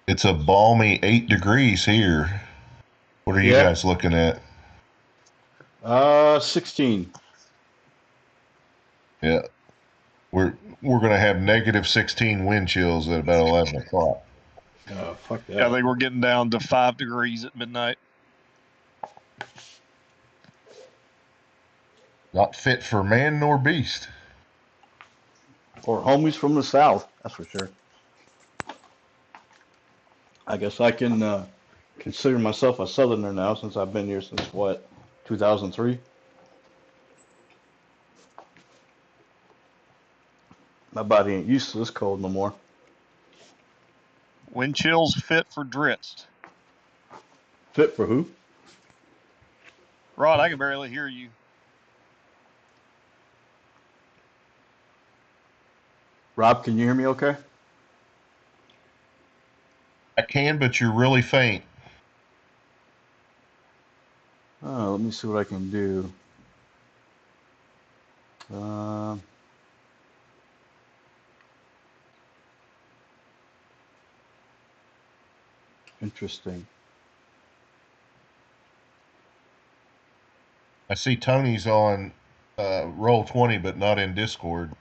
It's a balmy 8 degrees here. What are you Yeah. guys looking at? 16. Yeah, we're gonna have negative 16 wind chills at about 11 o'clock. Fuck I that. think we're getting down to 5 degrees at midnight. Not fit for man nor beast. Or homies from the South, that's for sure. I guess I can consider myself a Southerner now since I've been here since what, 2003? My body ain't used to this cold no more. Wind chills fit for Dritz. Fit for who? Rod, I can barely hear you. Rob, can you hear me okay? I can, but you're really faint. Let me see what I can do. Um, Interesting. I see Tony's on roll 20, but not in Discord.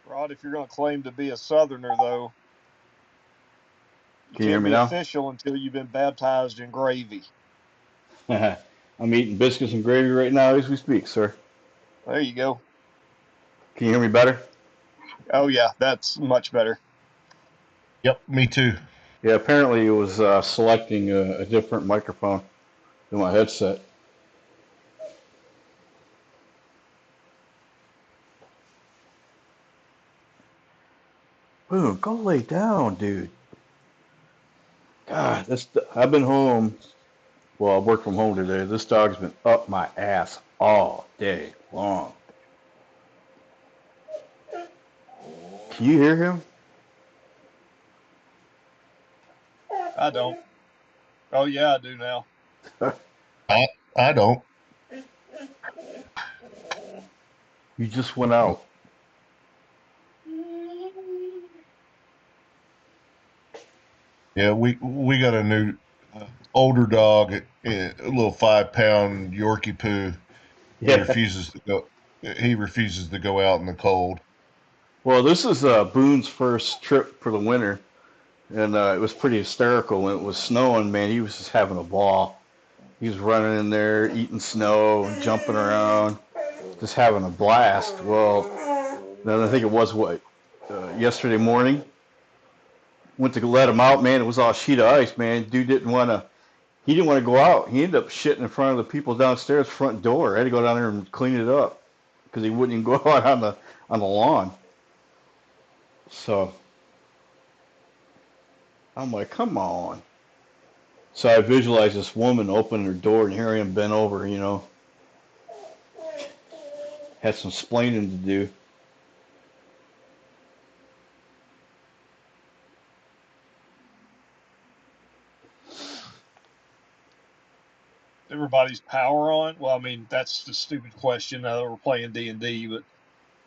Rod, if you're going to claim to be a Southerner, though, you Can you hear can't me be now? official until you've been baptized in gravy. I'm eating biscuits and gravy right now as we speak, sir. There you go. Can you hear me better? Oh, yeah, that's much better. Yep, me too. Yeah, apparently it was selecting a different microphone than my headset. Boom, go lay down, dude. God, I've been home. Well, I work from home today. This dog's been up my ass all day long. Can you hear him? I don't. Oh, yeah, I do now. I I don't. You just went out. Yeah, we got a new older dog, a little 5 pound Yorkie poo. He Yeah. refuses to go. He refuses to go out in the cold. Well, this is Boone's first trip for the winter, and it was pretty hysterical when it was snowing. Man, he was just having a ball. He was running in there, eating snow, jumping around, just having a blast. Well, then I think it was what yesterday morning. Went to let him out, man. It was all sheet of ice, man. Dude didn't want to. He didn't want to go out. He ended up shitting in front of the people downstairs front door. I had to go down there and clean it up because he wouldn't even go out on the lawn. So I'm like, come on. So I visualized this woman opening her door and hearing him bent over, had some splaining to do. Everybody's power on. Well, I mean, that's a stupid question now that we're playing D&D, but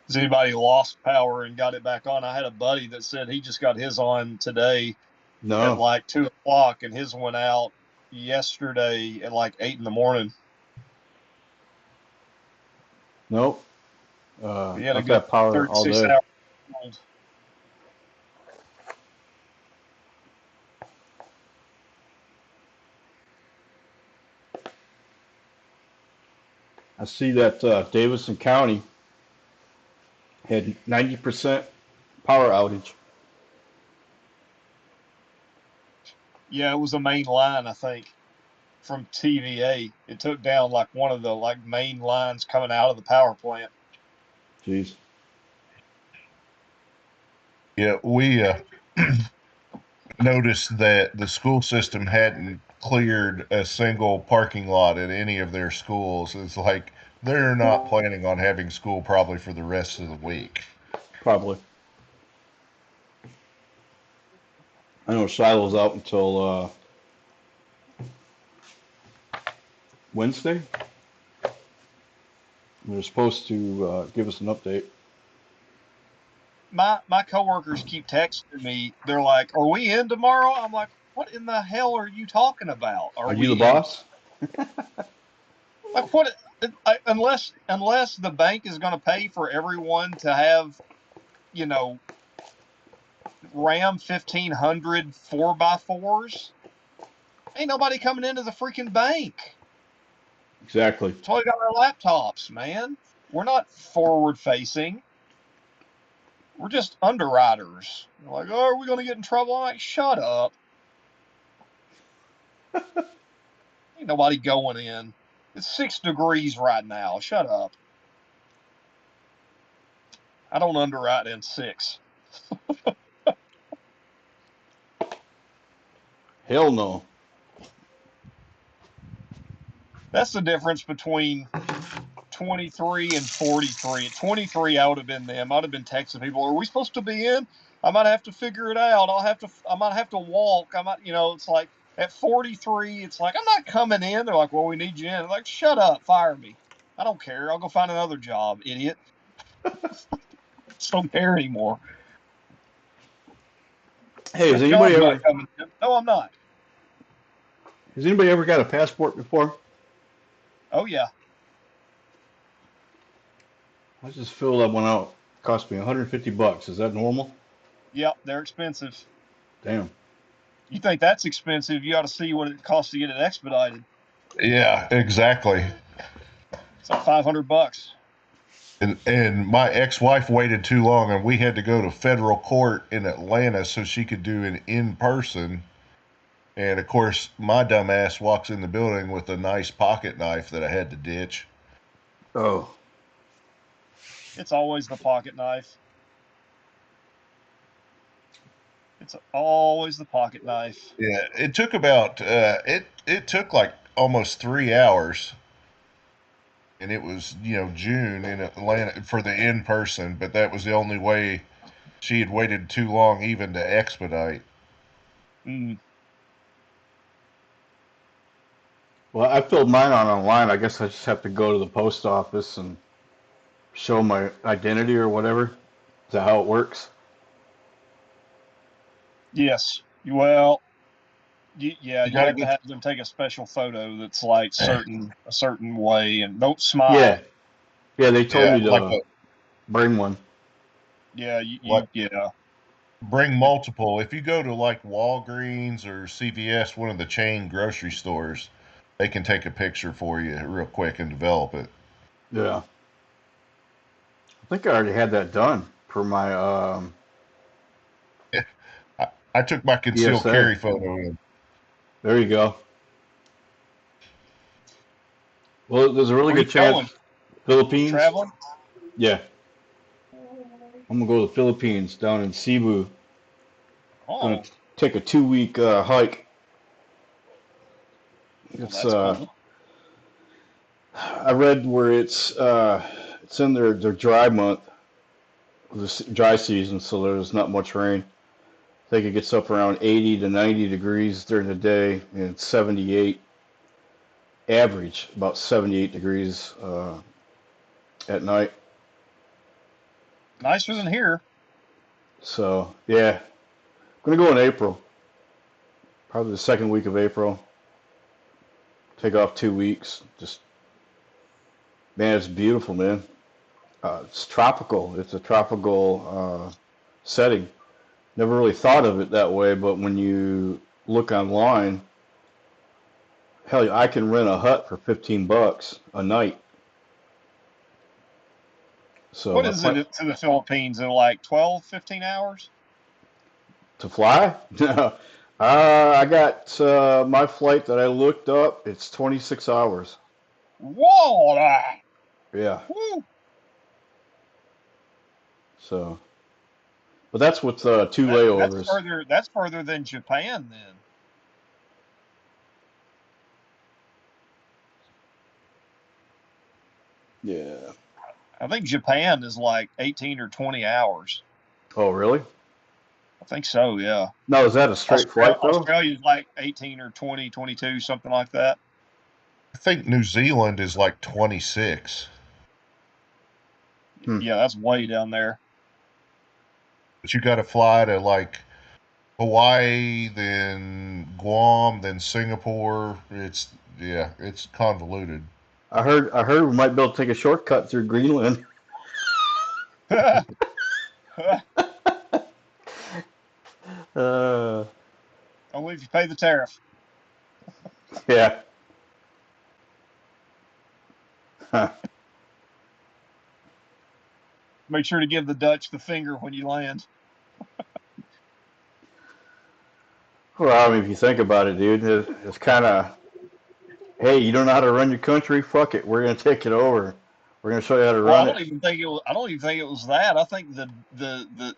has anybody lost power and got it back on? I had a buddy that said he just got his on today at No, like 2 o'clock, and his went out yesterday at like 8 in the morning. nope. He had a I've good had power all 36 day. hours old. I see that Davidson County had 90% power outage. Yeah, it was a main line, I think, from TVA. It took down like one of the like main lines coming out of the power plant. Jeez. Yeah, we noticed that the school system hadn't cleared a single parking lot at any of their schools. It's like they're not planning on having school probably for the rest of the week. Probably. I know Shiloh's out until Wednesday. They're supposed to give us an update. My coworkers keep texting me. They're like, "Are we in tomorrow?" I'm like, "What in the hell are you talking about? Are Are you the we in? boss? Like what? Unless the bank is going to pay for everyone to have, you know, Ram 1500 4x4s, ain't nobody coming into the freaking bank. Exactly. That's why we got our laptops, man. We're not forward facing. We're just underwriters. They're like, oh, are we going to get in trouble? I'm like, shut up. Ain't nobody going in. It's 6 degrees right now. Shut up. I don't underwrite in 6. Hell no. That's the difference between 23 and 43. At 23, I would have been them. I'd have been texting people, are we supposed to be in? I might have to figure it out. I might have to walk. I might, it's like at 43, it's like, I'm not coming in. They're like, well, we need you in. I'm like, shut up, fire me. I don't care. I'll go find another job, idiot. Just don't care anymore. Hey, That job's not coming in. No, I'm not. has anybody ever got a passport before? Oh, yeah. I just filled that one out. It cost me $150. Is that normal? Yep, they're expensive. Damn. You think that's expensive, you ought to see what it costs to get it expedited. Yeah, exactly. It's like $500. And my ex-wife waited too long, and we had to go to federal court in Atlanta so she could do an in-person. And of course, my dumb ass walks in the building with a nice pocket knife that I had to ditch. Oh. It's always the pocket knife. It's always the pocket knife. Yeah, it took about it took like almost 3 hours, and it was June in Atlanta for the in person, but that was the only way. She had waited too long even to expedite. Mm. Well, I filled mine out online. I guess I just have to go to the post office and show my identity or whatever. Is that how it works? Yes. Well, yeah, You you gotta have to get have them take a special photo that's like a certain way, and don't Yeah. smile. Yeah, they told yeah me to bring one. Yeah, like yeah. bring multiple. If you go to like Walgreens or CVS, one of the chain grocery stores, they can take a picture for you real quick and develop it. Yeah. I think I already had that done for my I took my concealed ESA. carry photo in. There you go. Well, there's a really Where you good going? chance Philippines. Traveling? Yeah. I'm gonna go to the Philippines down in Cebu. Gonna Oh, take a 2 week hike. well, It's that's cool. I read where it's in their dry month, the dry season, so there's not much rain. I think it gets up around 80 to 90 degrees during the day, and it's 78 average, about 78 degrees at night. Nicer than here. So yeah, I'm gonna go in April, probably the second week of April. Take off 2 weeks. Just man, it's beautiful, man. It's tropical. It's a tropical setting. Never really thought of it that way, but when you look online, hell, I can rent a hut for $15 a night. So What I is plan it to the Philippines in like 12, 15 hours? to fly. I got my flight that I looked up. It's 26 hours. Whoa! Yeah. Woo! So, but that's with two That's layovers. further. That's further than Japan. Then Yeah. I think Japan is like 18 or 20 hours. Oh, really? I think so, yeah. Now, is that a straight flight, though? Australia's like 18 or 20, 22, something like that. I think New Zealand is like 26. Yeah, that's way down there. But you got to fly to like Hawaii, then Guam, then Singapore. It's convoluted. I heard we might be able to take a shortcut through Greenland. Uh, Only if you pay the tariff. yeah. Huh. Make sure to give the Dutch the finger when you land. Well, I mean, if you think about it, dude, it's kind of, hey, you don't know how to run your country? Fuck it, we're gonna take it over. We're gonna show you how to Well, run it. I don't even think it was that. I think the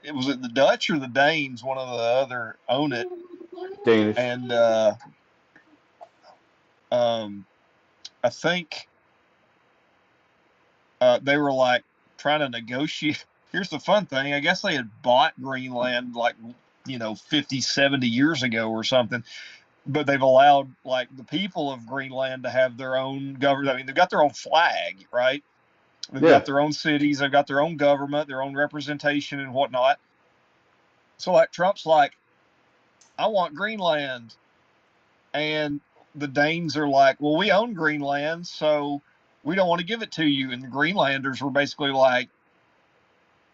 it was the Dutch or the Danes, one of the other own it, Danish. and I think they were like trying to negotiate. Here's the fun thing. I guess they had bought Greenland like 50, 70 years ago or something, but they've allowed like the people of Greenland to have their own government. I mean, they've got their own flag, right? They've Yeah. got their own cities, they've got their own government, their own representation and whatnot. So like Trump's like, I want Greenland. And the Danes are like, well, we own Greenland, so we don't want to give it to you. And the Greenlanders were basically like,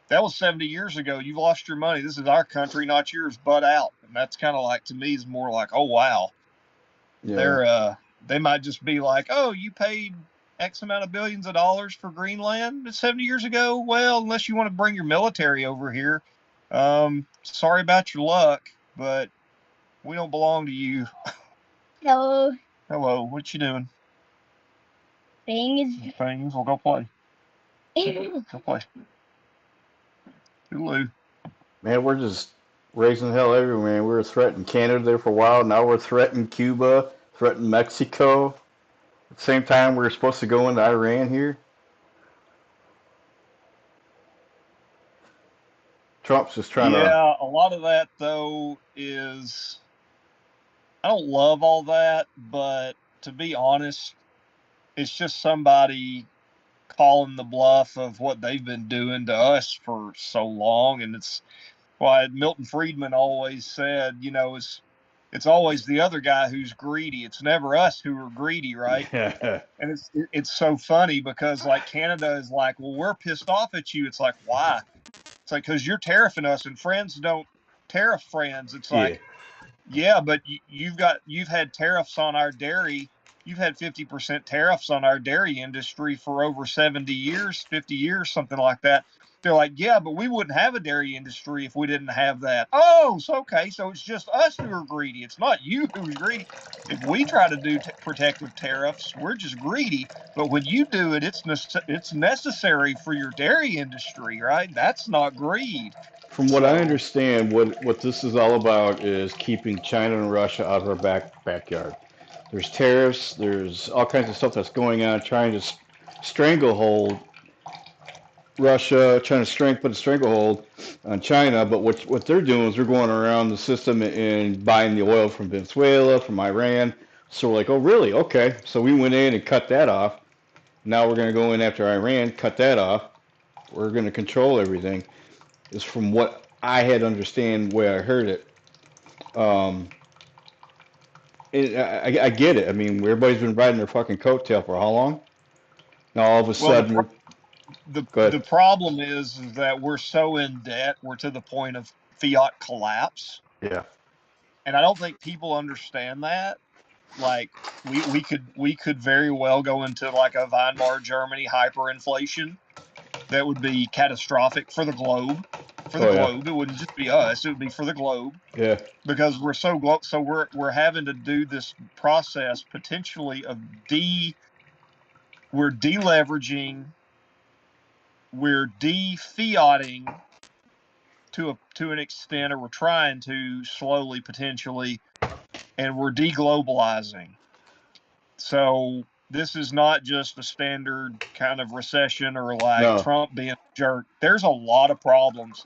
that was 70 years ago. You've lost your money. This is our country, not yours. Butt out. And that's kind of like, to me, is more like, oh wow. Yeah. They might just be like, oh, you paid X amount of billions of dollars for Greenland 70 years ago. Well, unless you want to bring your military over here, sorry about your luck, but we don't belong to you. Hello, Hello, what you doing? things. Things. We'll go play. Go play. Hulu. Man, we're just raising hell everywhere, man. We were threatening Canada there for a while. Now we're threatening Cuba, threatening Mexico. At the same time, we were supposed to go into Iran here. Trump's just trying to. Yeah, a lot of that though is I don't love all that, but to be honest, it's just somebody calling the bluff of what they've been doing to us for so long, and it's why Milton Friedman always said, it's always the other guy who's greedy. It's never us who are greedy, right? And it's so funny because like Canada is like, well, we're pissed off at you. It's like, why? It's like, because you're tariffing us, and friends don't tariff friends. It's Yeah. like, yeah, but you've had tariffs on our dairy. You've had 50% tariffs on our dairy industry for over 70 years, 50 years, something like that. They're like, yeah, but we wouldn't have a dairy industry if we didn't have that. Oh, so okay, so it's just us who are greedy. It's not you who's greedy. If we try to do protective tariffs, we're just greedy. But when you do it, it's necessary for your dairy industry, right? That's not greed. From what I So understand, what this is all about is keeping China and Russia out of our backyard. There's tariffs. There's all kinds of stuff that's going on, trying to stranglehold Russia, trying to put a stranglehold on China. But what they're doing is they're going around the system and buying the oil from Venezuela, from Iran. So we're like, oh, really? Okay. So we went in and cut that off. Now we're going to go in after Iran, cut that off. We're going to control everything. Is from what I had understand where I heard it. Um, I get it. I mean, everybody's been riding their fucking coattail for how long? Now all of a well, sudden we're good. the problem is that we're so in debt, we're to the point of fiat collapse, Yeah. and I don't think people understand that. Like we could very well go into like a Weimar Germany hyperinflation that would be catastrophic for the globe. For the Oh yeah. globe, it wouldn't just be us; it would be for the globe Yeah. because we're so we're having to do this process potentially of we're deleveraging, we're de-fiating to an extent, or we're trying to slowly potentially, and we're deglobalizing. So this is not just a standard kind of recession or like No. Trump being a jerk. There's a lot of problems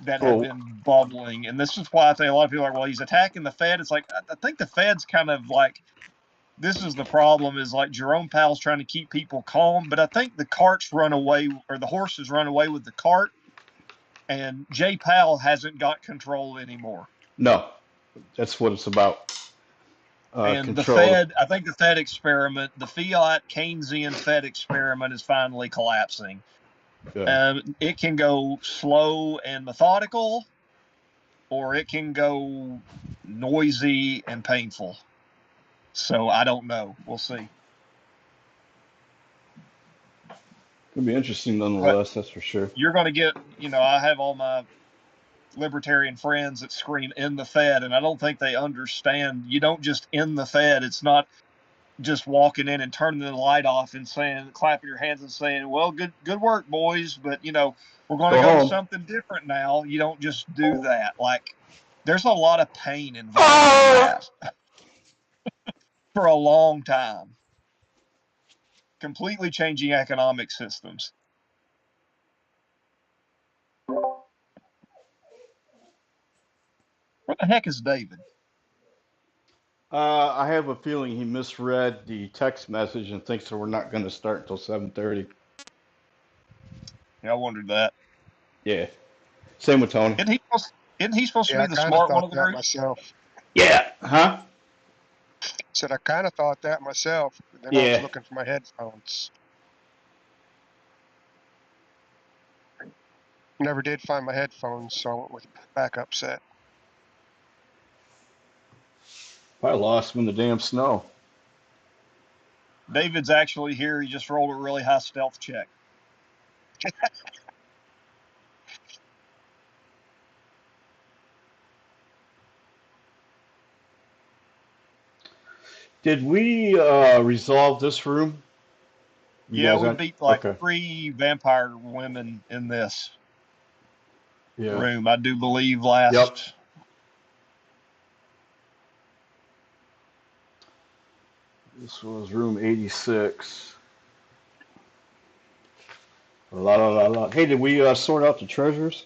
that have Oh, been bubbling. And this is why I think a lot of people are like, well, he's attacking the Fed. It's like, I think the Fed's kind of like, this is the problem, is like Jerome Powell's trying to keep people calm, but I think the carts run away, or the horses run away with the cart, and Jay Powell hasn't got control anymore. no. That's what it's about. And the Control. Fed, I think the Fed experiment, the fiat Keynesian Fed experiment is finally collapsing. Yeah. It can go slow and methodical, or it can go noisy and painful. So I don't know. We'll see. It'll be interesting But nonetheless, that's for sure. you're going to get, I have all my libertarian friends that scream "in the Fed," and I don't think they understand. You don't just end the Fed. It's not just walking in and turning the light off and saying, clapping your hands and saying, "Well, good work, boys," but we're going to go to something different now. You don't just do that. Like, there's a lot of pain involved in that for a long time. Completely changing economic systems. Where the heck is David? I have a feeling he misread the text message and thinks that we're not going to start until 7:30. Yeah, I wondered that. Yeah. Same with Tony. Isn't he supposed to Yeah, be I the kind of smart one thought of the that group? myself. Yeah. Huh? Said I kind of thought that myself. But then I was Yeah. looking for my headphones. Never did find my headphones, so I went with backup set. I lost him in the damn snow. David's actually here. He just rolled a really high stealth check. Did we resolve this room? You Yeah, guys we on? beat like Okay. 3 vampire women in this Yeah. room, I do believe, Yep. last. This was room 86. La la la la. Hey, did we sort out the treasures?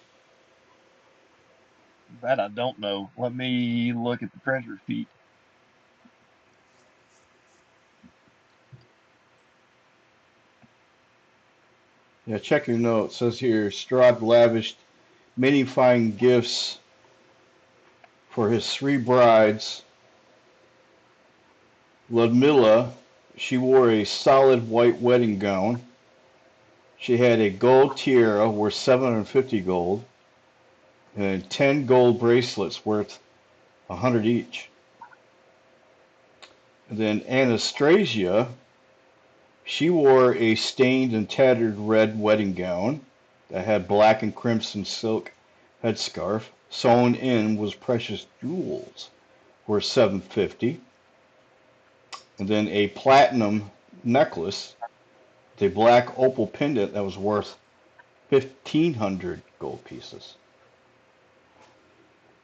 That I don't know. Let me look at the treasure sheet. Yeah, check your notes. It says here, Strahd lavished many fine gifts for his 3 brides. Ludmilla, she wore a solid white wedding gown. She had a gold tiara worth 750 gold and 10 gold bracelets worth 100 each. And then Anastasia, she wore a stained and tattered red wedding gown that had black and crimson silk headscarf. Sewn in was precious jewels worth 750. And then a platinum necklace, the black opal pendant that was worth 1,500 gold pieces.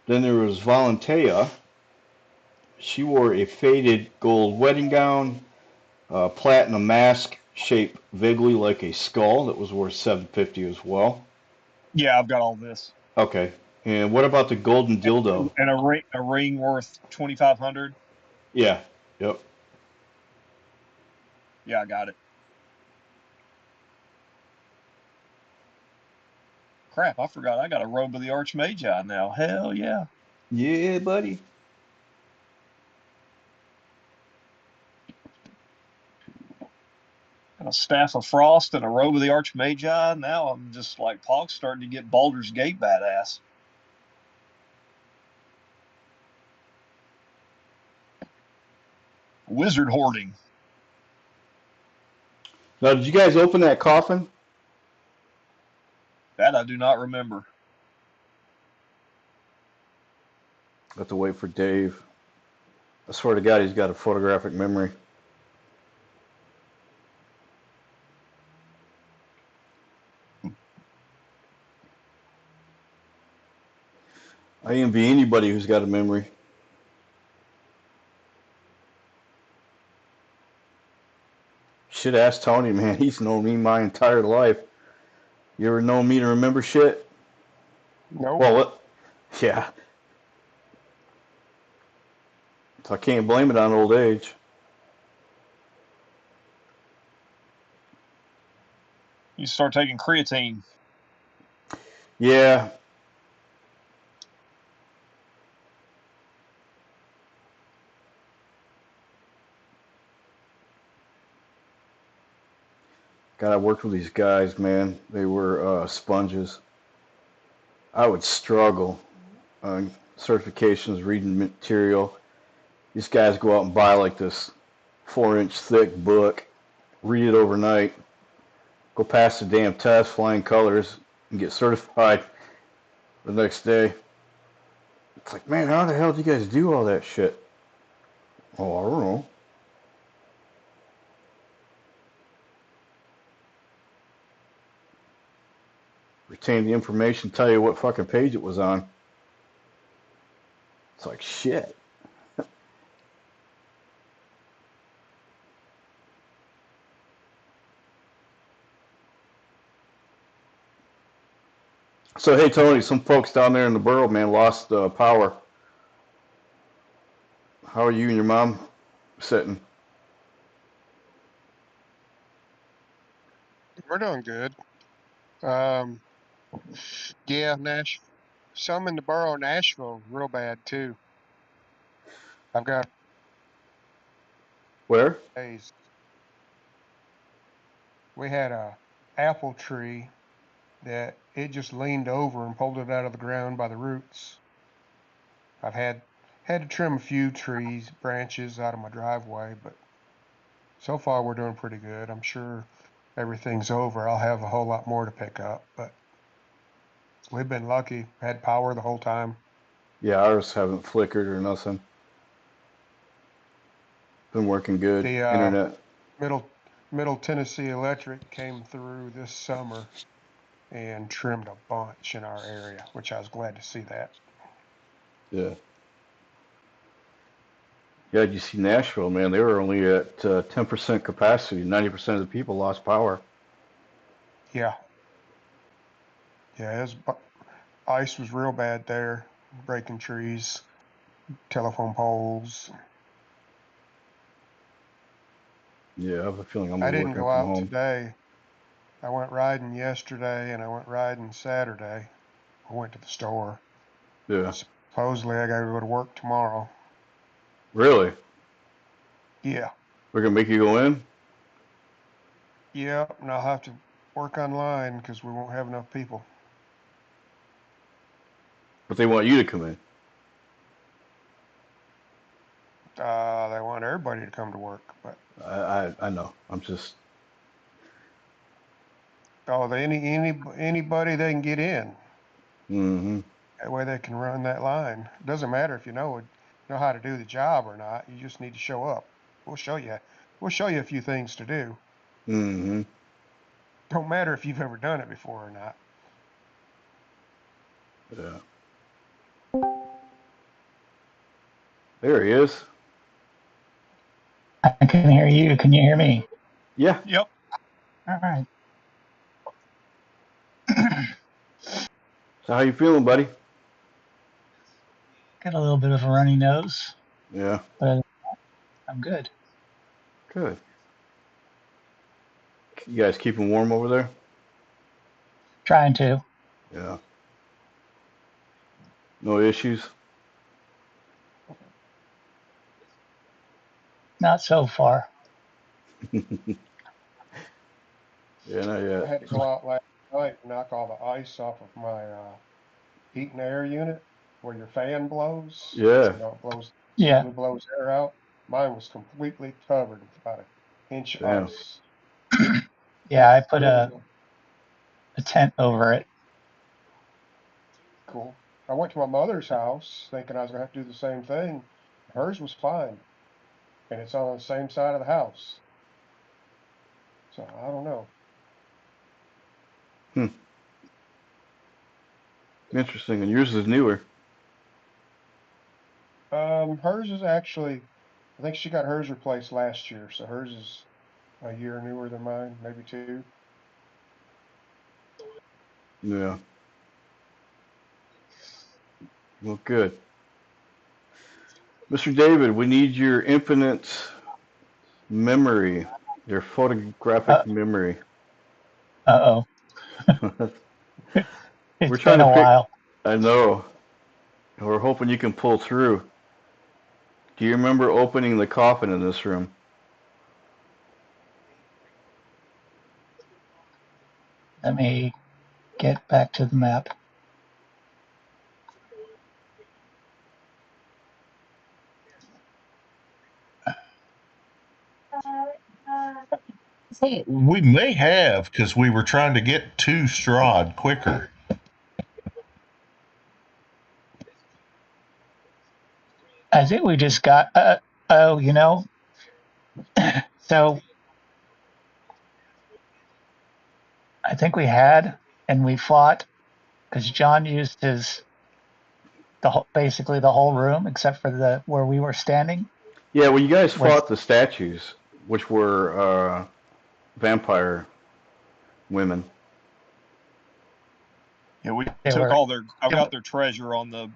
Then there was Valentia. She wore a faded gold wedding gown, a platinum mask shaped vaguely like a skull that was worth 750 as well. Yeah, I've got all this. Okay. And what about the golden dildo? And a ring worth 2,500. Yeah. Yep. Yeah, I got it. Crap, I forgot I got a robe of the Archmagi now. Hell yeah. Yeah, buddy. And a staff of frost and a robe of the Archmagi. Now I'm just like, Pog's starting to get Baldur's Gate badass. Wizard hoarding. Now, did you guys open that coffin? That I do not remember. I have to wait for Dave. I swear to God, he's got a photographic memory. I envy anybody who's got a memory. should ask Tony, man. He's known me my entire life. You ever known me to remember shit? Nope. Well, yeah. So I can't blame it on old age. You start taking creatine. Yeah. God, I worked with these guys, man. They were sponges. I would struggle on certifications, reading material. These guys go out and buy like this 4-inch thick book, read it overnight, go pass the damn test, flying colors, and get certified the next day. It's like, man, how the hell do you guys do all that shit? Oh, I don't know. Retain the information, tell you what fucking page it was on. It's like, shit. So, hey, Tony, some folks down there in the borough, man, lost power. How are you and your mom sitting? We're doing good. Yeah, some in the borough of Nashville, real bad too. I've got Where? days. We had a apple tree that it just leaned over and pulled it out of the ground by the roots. I've had to trim a few trees, branches out of my driveway, but so far we're doing pretty good. I'm sure everything's over. I'll have a whole lot more to pick up, but we've been lucky. Had power the whole time. Yeah, ours haven't flickered or nothing. Been working good. The Internet. Middle Tennessee Electric came through this summer and trimmed a bunch in our area, which I was glad to see that. Yeah. Yeah, you see Nashville, man, they were only at 10% capacity. 90% of the people lost power. Yeah, yeah, ice was real bad there, breaking trees, telephone poles. Yeah, I have a feeling I'm I going to be didn't working go from out home. today. I went riding yesterday and I went riding Saturday. I went to the store. Yeah. Supposedly I got to go to work tomorrow. Really? Yeah, We're going to make you go in? yeah, and I'll have to work online because we won't have enough people. But they want you to come in. They want everybody to come to work, but I know. I'm just, anybody they can get in. mm-hmm. That way they can run that line. It doesn't matter if you know how to do the job or not. You just need to show up. We'll show you. We'll show you a few things to do. Mm-hmm. Don't matter if you've ever done it before or not. Yeah. There he is. I can hear you. Can you hear me? Yeah. Yep. All right. So how you feeling, buddy? Got a little bit of a runny nose, Yeah. but I'm good. Good. You guys keeping warm over there? Trying to. Yeah. No issues? Not so far. Yeah, not I yet. had to go out last night and knock all the ice off of my heat and air unit where your fan blows. Yeah. You know, it Yeah. blows air out. Mine was completely covered with about an inch of Damn. ice. Yeah, I put Really a tent over it. cool. I went to my mother's house thinking I was going to have to do the same thing. Hers was fine, and it's on the same side of the house. So I don't know. Hmm. Interesting. And yours is newer. Hers is actually, I think she got hers replaced last year, so hers is a year newer than mine, maybe 2. Yeah. Well, good. Mr. David, we need your infinite memory, your photographic memory. Uh-oh. We're It's trying been to a pick. while. I know. We're hoping you can pull through. Do you remember opening the coffin in this room? Let me get back to the map. We may have, because we were trying to get to Strahd quicker. I think we just got, so I think we had, and we fought, because John used basically the whole room, except for where we were standing. Yeah, well, you guys Was fought the statues, which were vampire women. Yeah, we They took were all their. I got their treasure on the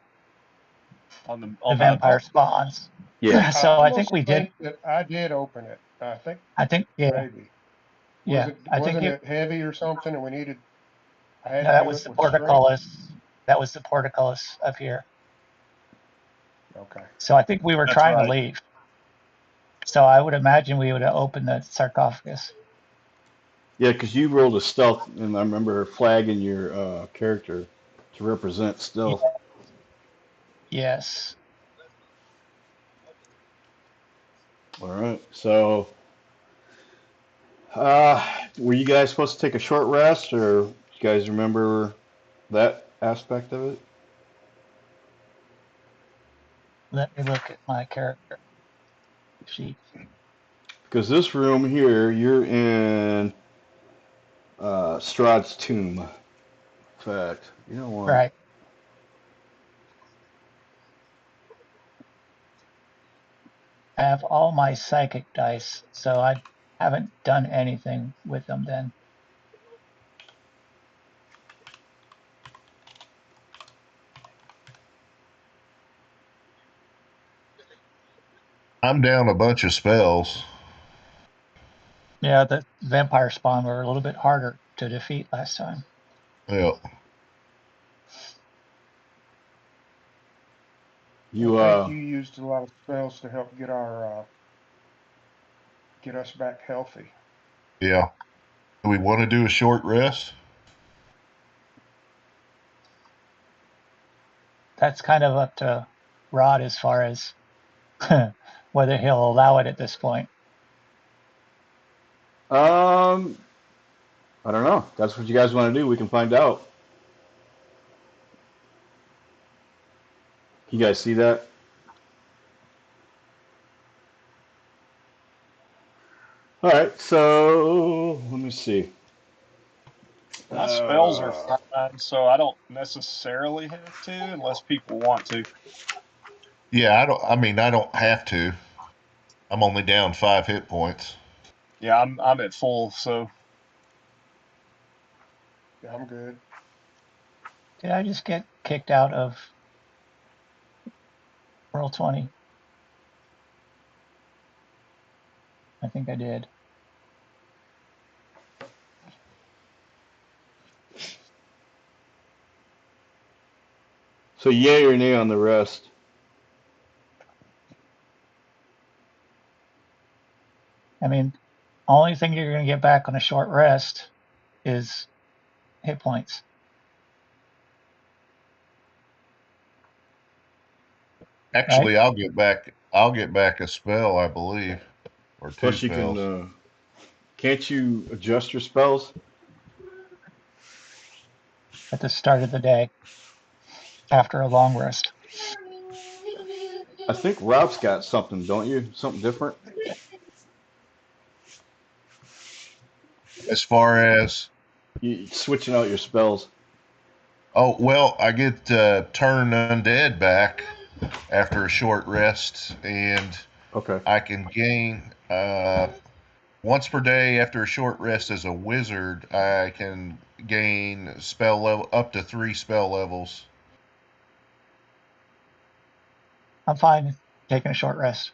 the vampire spawns. Yeah. So I think we did. That I did open it. I think, yeah, Maybe. yeah. I think Wasn't it heavy or something, and I had no, to that do was it the with strength? portcullis. That was the portcullis up here. Okay. So I think we were That's trying to right. leave. So I would imagine we would have opened the sarcophagus. Yeah, because you rolled a stealth, and I remember flagging your character to represent stealth. Yes. All right. So, were you guys supposed to take a short rest, or you guys remember that aspect of it? Let me look at my character sheet. Because this room here, you're in Strahd's tomb. In fact, you know what? Right. I have all my psychic dice, so I haven't done anything with them then. I'm down a bunch of spells. Yeah, the vampire spawn were a little bit harder to defeat last time. Yeah. You I think you used a lot of spells to help get us back healthy. Yeah. Do we want to do a short rest? That's kind of up to Rod as far as whether he'll allow it at this point. I don't know. That's what you guys want to do. We can find out. You guys see that? All right. So let me see. My spells are fine, so I don't necessarily have to unless people want to. Yeah, I don't have to. I'm only down 5 hit points. Yeah, I'm at full, so Yeah, I'm good. Did I just get kicked out of Roll20? I think I did. So yay or nay on the rest? I mean, only thing you're going to get back on a short rest is hit points. Actually, I'll get back a spell, I believe, or 2 Plus you spells. can. Can't you adjust your spells? At the start of the day after a long rest. I think Rob's got something, don't you? Something different? As far as You switching out your spells. oh well, I get turn undead back after a short rest, and Okay. I can gain Once per day after a short rest as a wizard, I can gain spell level up to 3 spell levels. I'm fine taking a short rest.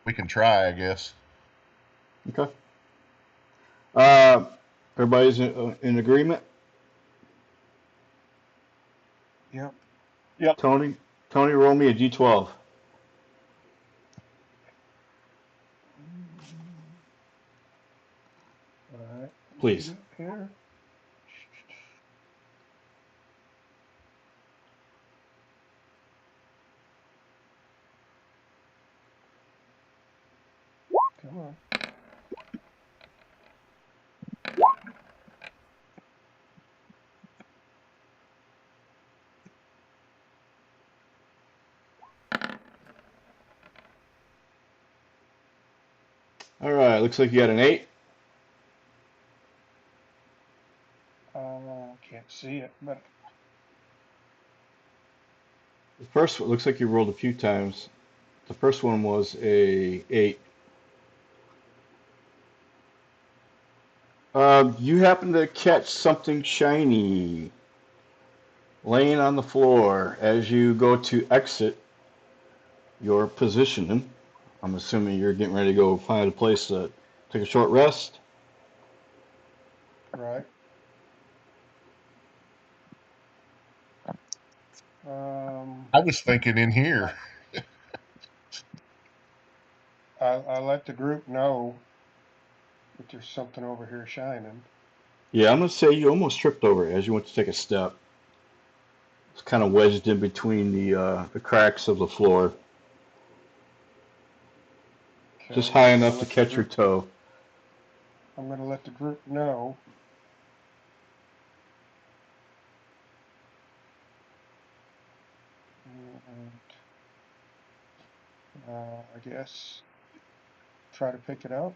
We can try, I guess. Okay. Everybody's in agreement? Yep. Yep. Tony, roll me a d12. All right. Look Please. it up here. Come on. All right, looks like you got an 8. Can't see it, but The first one looks like you rolled a few times. The first one was a 8. You happen to catch something shiny laying on the floor as you go to exit your position. I'm assuming you're getting ready to go find a place to take a short rest. right. I was thinking in here. I let the group know that there's something over here shining. Yeah, I'm gonna say you almost tripped over it as you went to take a step. It's kind of wedged in between the cracks of the floor, just Okay, high I'm gonna enough to let the catch your group. toe. I'm gonna let the group know. And I guess try to pick it up.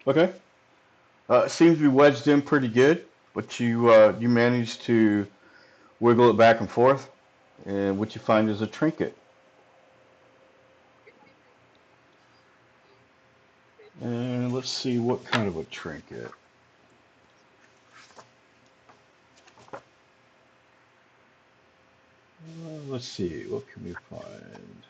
Okay. It seems to be wedged in pretty good, but you managed to wiggle it back and forth, and what you find is a trinket. And let's see what kind of a trinket. Let's see, what can we find?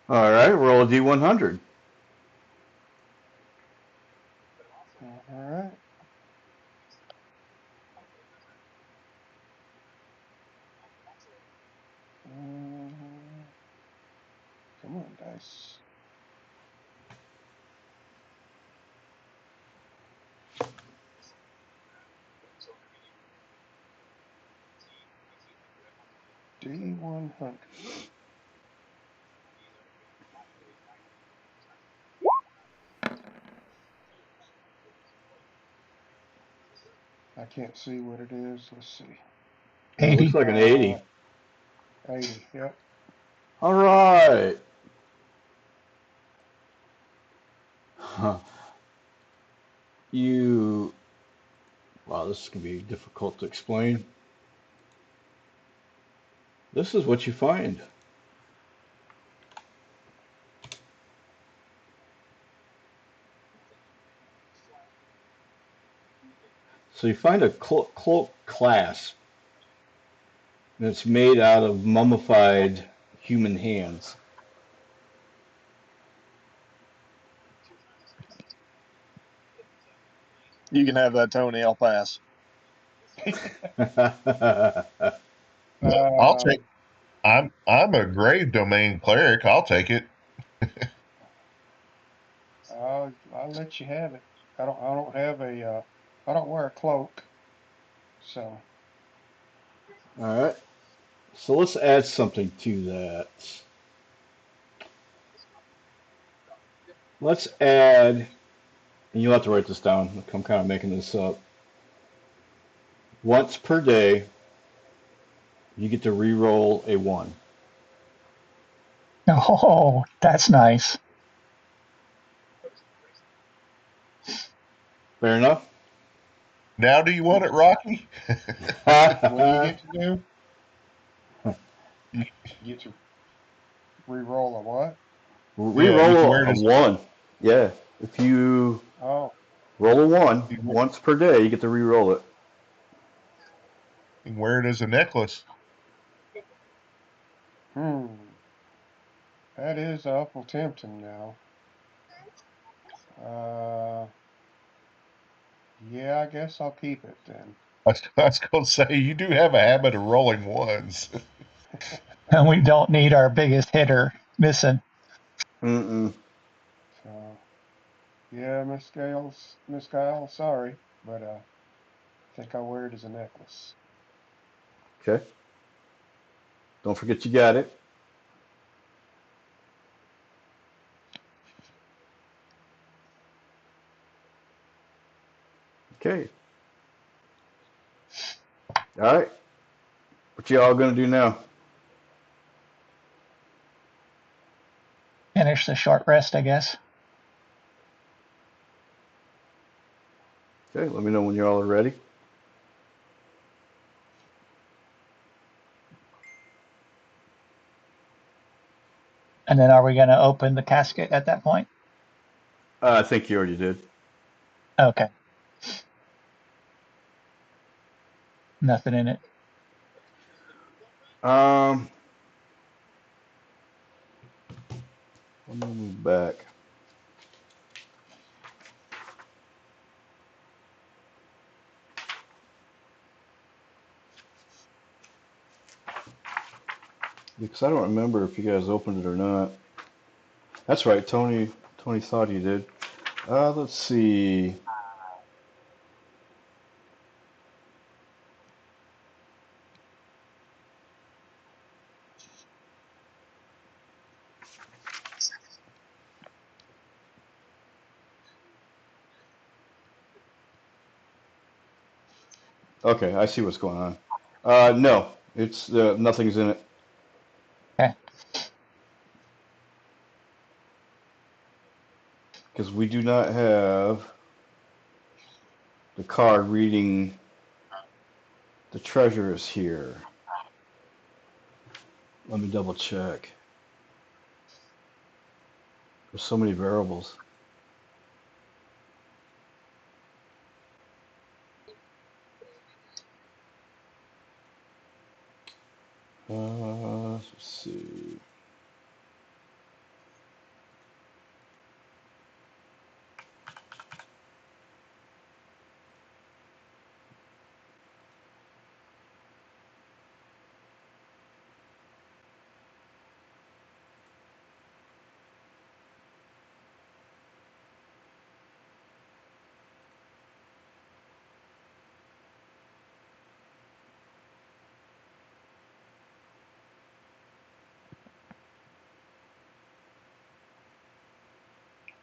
All right, roll a d100. All right. Mm, come on, dice. D100. I can't see what it is. Let's see. It looks 80. like an 80. 80. Yep. All right. Huh. You, wow, this is going to be difficult to explain. This is what you find. So you find a cloak clasp that's made out of mummified human hands. You can have that, Tony. I'll pass. I'll Um, take. I'm a grave domain cleric. I'll take it. I'll let you have it. I don't have a I don't wear a cloak, so All right. So let's add something to that. let's add, and you'll have to write this down. I'm kind of making this up. Once per day, you get to re-roll a 1. Oh, that's nice. Fair enough? Now, do you want it, Rocky? What do you get to do? You get to re-roll a what? Yeah, Re-roll where a does 1. Yeah. If you Oh, roll a 1 once per day, you get to re-roll it. a necklace? that is awful tempting now. Yeah, I guess I'll keep it then. I was going to say, you do have a habit of rolling ones. And we don't need our biggest hitter missing. Mm-mm. So, yeah, Miss Kyle, sorry, but I think I'll wear it as a necklace. Okay. Don't forget you got it. Okay. All right. What you all gonna do now? Finish the short rest, I guess. Okay. Let me know when you all are ready. And then are we going to open the casket at that point? I think you already did. Okay. Nothing in it. Let me move back. Because I don't remember if you guys opened it or not. That's right, Tony. Tony thought he did. Let's see. Okay, I see what's going on. No, it's nothing's in it. Okay. Because we do not have the card reading the treasure is here. Let me double check. There's so many variables. Let's see.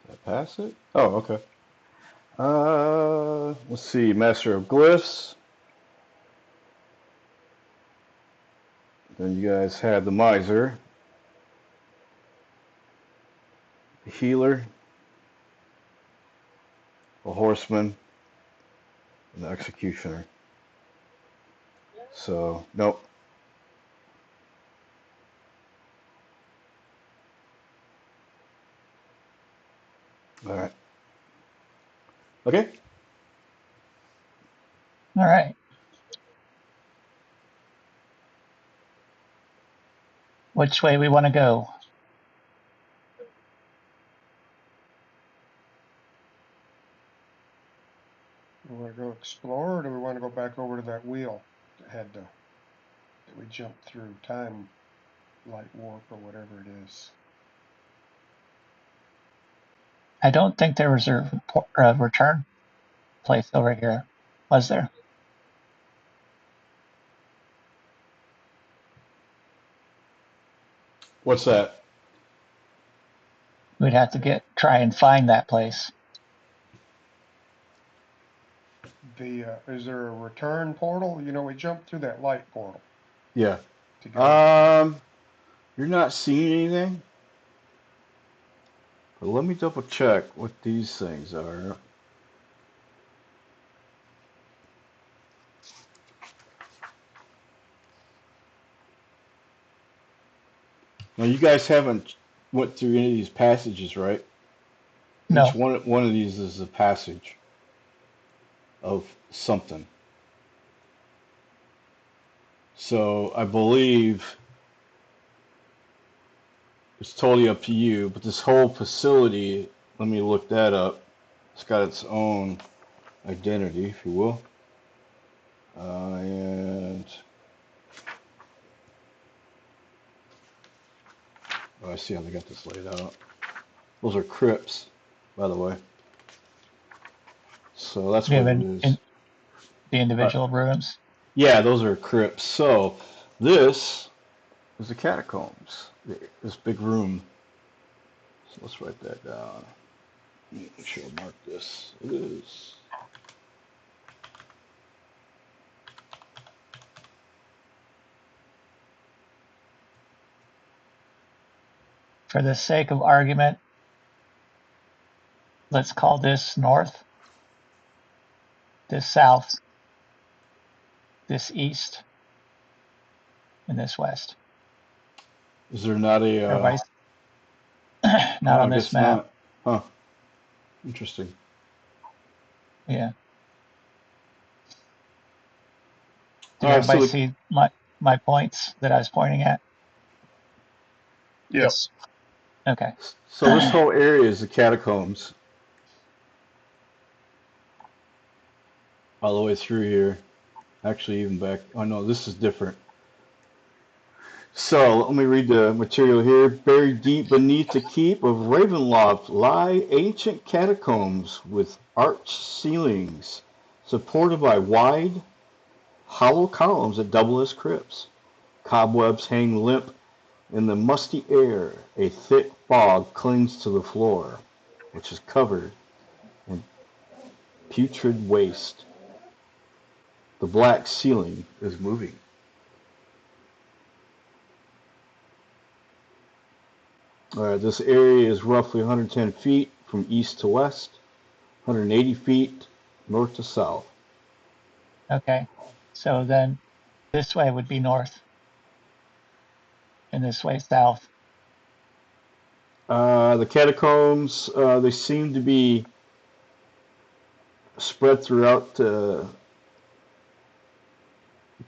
Did I pass it? Oh, okay. Let's see. Master of Glyphs. Then you guys had the Miser, the Healer, the Horseman, and the Executioner. So, nope. All right. Okay. All right. Which way we want to go? Do we want to go explore, or do we want to go back over to that wheel that we jumped through time light warp or whatever it is? I don't think there was a return place over here, was there? What's that? We'd have to try and find that place. Is there a return portal? You know, we jumped through that light portal Yeah. to go. You're not seeing anything? But let me double check what these things are. Now you guys haven't went through any of these passages, right? Each No. one of these is a passage of something. So I believe it's totally up to you, but this whole facility, let me look that up. It's got its own identity, if you will. And I see how they got this laid out. Those are crypts, by the way. So that's what it is. The individual rooms. Yeah, those are crypts. So this is the catacombs. This big room. So let's write that down. Make sure I mark this. It is. For the sake of argument, let's call this north, this south, this east, and this west. Is there not a? Everybody's not No, on I this guess map. not. Huh. Interesting. Yeah. Did All right. everybody see my points that I was pointing at? Yes. Okay. So this whole area is the catacombs, all the way through here. Actually, even back. Oh no, this is different. So let me read the material here. Buried deep beneath the keep of Ravenloft lie ancient catacombs with arched ceilings, supported by wide, hollow columns that double as crypts. Cobwebs hang limp in the musty air. A thick fog clings to the floor, which is covered in putrid waste. The black ceiling is moving. This area is roughly 110 feet from east to west, 180 feet north to south. Okay. So then this way would be north, and this way south. The catacombs, they seem to be spread throughout. The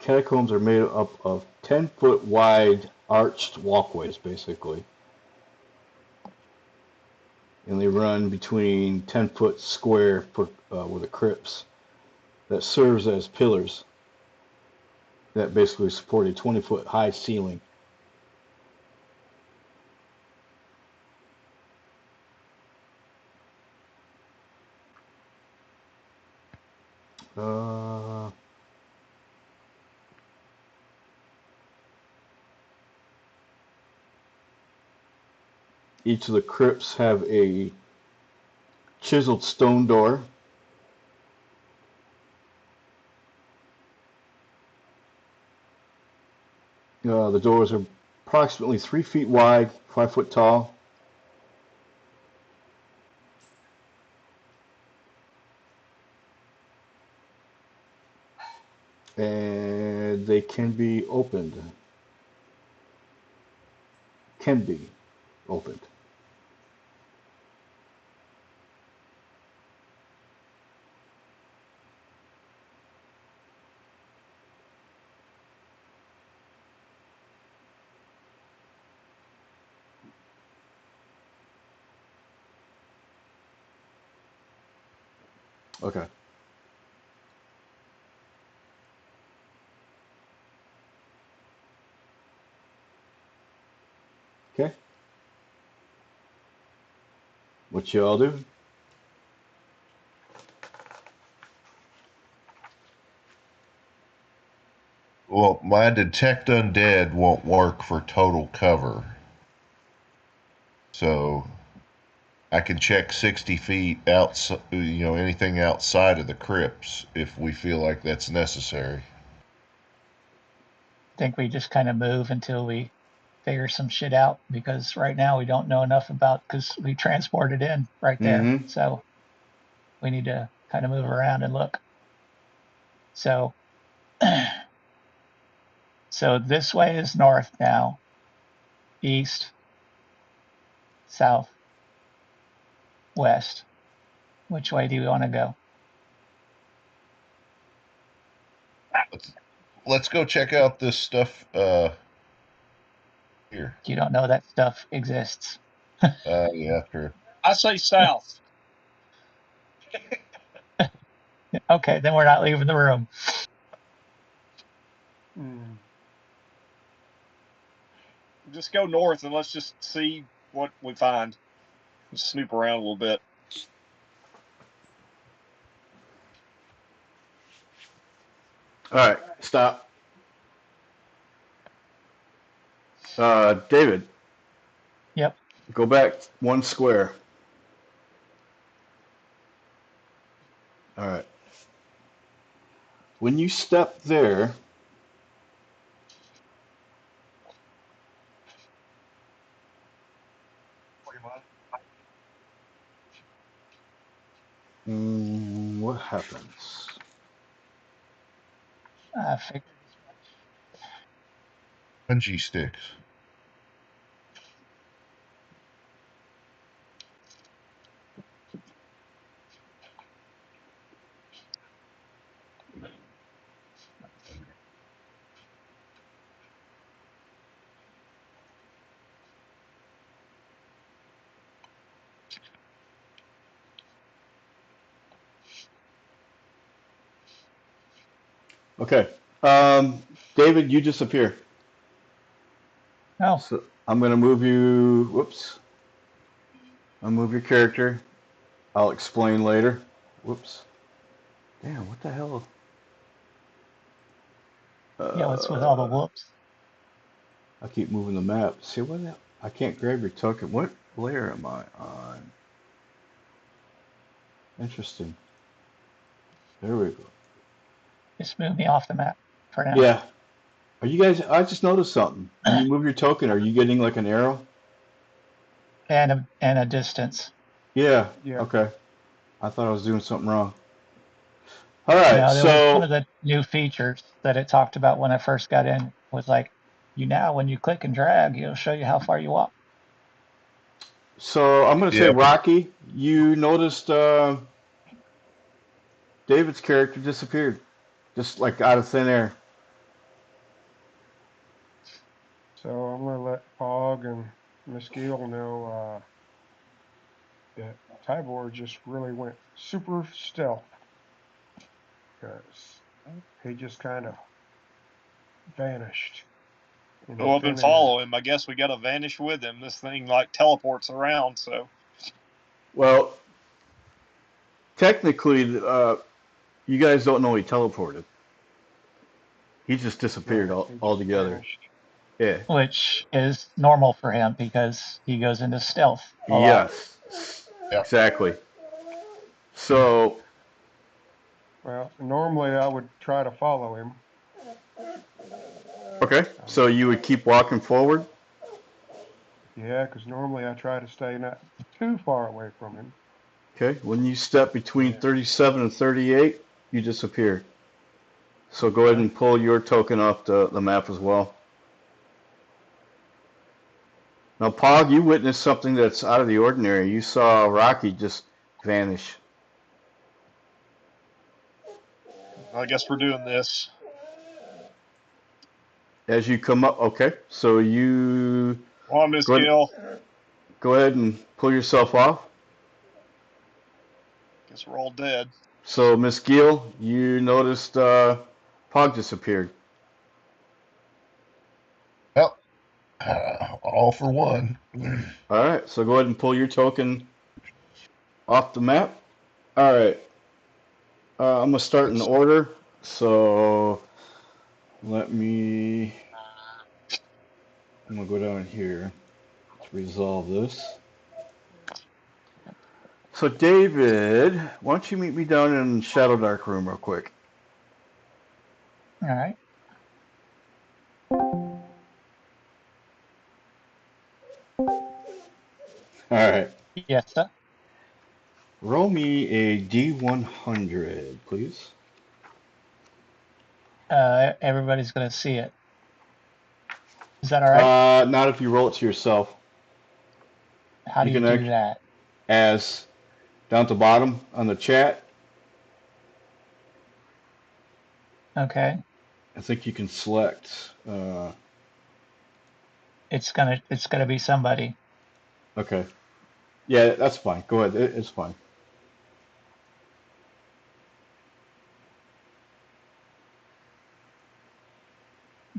catacombs are made up of 10-foot wide arched walkways, basically. And they run between 10-foot square with the crypts that serves as pillars that basically support a 20-foot high ceiling. Uh, each of the crypts have a chiseled stone door. The doors are approximately 3 feet wide, 5 foot tall. And they can be opened. Can be opened. Okay. Okay. What y'all do? Well, my detect undead won't work for total cover. So I can check 60 feet out, anything outside of the crypts if we feel like that's necessary. I think we just kind of move until we figure some shit out, because right now we don't know enough about, because we transported in right there. Mm-hmm. So we need to kind of move around and look. So, so this way is north now, east, south, west. Which way do you want to go? Let's go check out this stuff here. You don't know that stuff exists. Yeah, true. I say south. Okay, then we're not leaving the room. Mm. Just go north and let's just see what we find. Just snoop around a little bit. All right, stop. David, Yep. go back 1 square. All right. When you step there, what happens? I figured as much. Bungee sticks. Okay. David, you disappear. Oh, So I'm gonna move you. Whoops. I'll move your character. I'll explain later. Whoops. Damn, what the hell? yeah, what's with all the Uh, whoops? I keep moving the map. See what? I can't grab your token. What layer am I on? Interesting. There we go. Just move me off the map for now. Yeah. Are you guys? I just noticed something. When you move your token, are you getting like an arrow? And a distance. Yeah. Yeah. Okay. I thought I was doing something wrong. All right. No, there was one So of the new features that it talked about when I first got in, was like, when you click and drag, it'll show you how far you walk. I'm gonna say Yeah, Rocky. You noticed David's character disappeared, just like out of thin air. So I'm gonna let Pog and Miss Gill know that Tybor just really went super stealth, because he just kind of vanished into Oh, I've been thin air. following him. I guess we got to vanish with him. This thing like teleports around, so. Well, technically, you guys don't know he teleported. He just disappeared Right. He just altogether. vanished. Yeah. Which is normal for him because he goes into stealth a lot. Yes. yeah. Exactly. So, Well, normally I would try to follow him. okay. So you would keep walking forward. Yeah, because normally I try to stay not too far away from him. Okay. When you step between Yeah. 37 and 38, you disappear. So go ahead Okay. and pull your token off the map as well. Now, Pog, you witnessed something that's out of the ordinary. You saw Rocky just vanish. I guess we're doing this. As you come up, okay. So you Come on, Miss go ahead, Gill. go ahead and pull yourself off. Guess we're all dead. So, Miss Gill, you noticed Pog disappeared. Well, all for one. All right. So go ahead and pull your token off the map. All right. I'm gonna start in Let's order. So let me. I'm gonna go down here to resolve this. So David, why don't you meet me down in Shadow Dark room real quick? All right. All right. Yes, sir. Roll me a D100, please. Everybody's gonna see it. Is that all right? Not if you roll it to yourself. How do You you can do that? as down at the bottom on the chat. Okay. I think you can select. It's gonna be somebody. Okay. Yeah, that's fine. Go ahead. It's fine.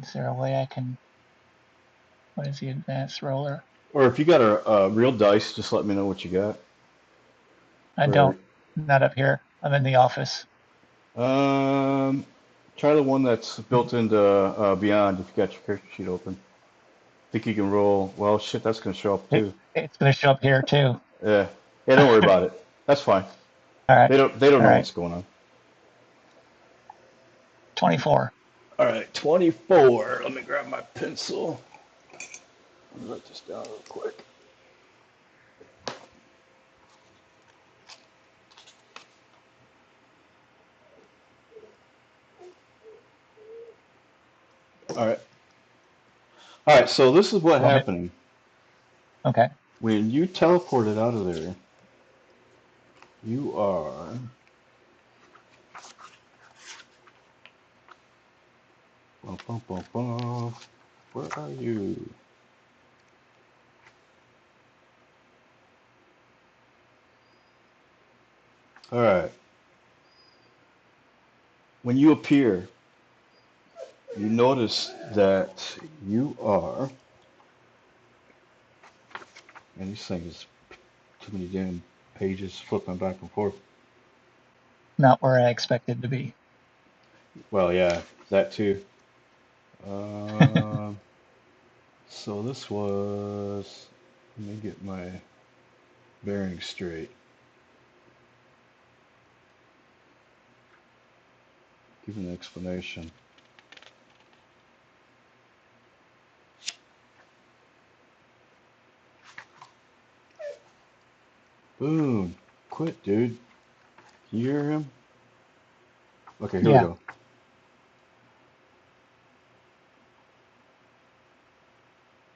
Is there a way I can? What is the advanced roller? Or if you got a real dice, just let me know what you got. I Or don't. Not up here. I'm in the office. um, try the one that's built into Beyond if you got your character sheet open. Think you can roll. Well, shit, that's gonna show up It, too. it's gonna show up here too. Yeah. Yeah, don't worry All about it. That's fine. right. They don't All know right. what's going on. 24. All right, 24. Let me grab my pencil. Let me write this down real quick. All right. All right, so this is what Want me? happened. Okay. When you teleported out of there, you are. Bum, bum, bum, bum. Where are you? All right. When you appear, you notice that you are. And these things, too many damn pages flipping back and forth. Not where I expected to be. Well, yeah, that too. Um, so this was. Let me get my bearings straight. Give an explanation. Boom. Quit, dude. Can you hear him? Okay, here we Yeah. go.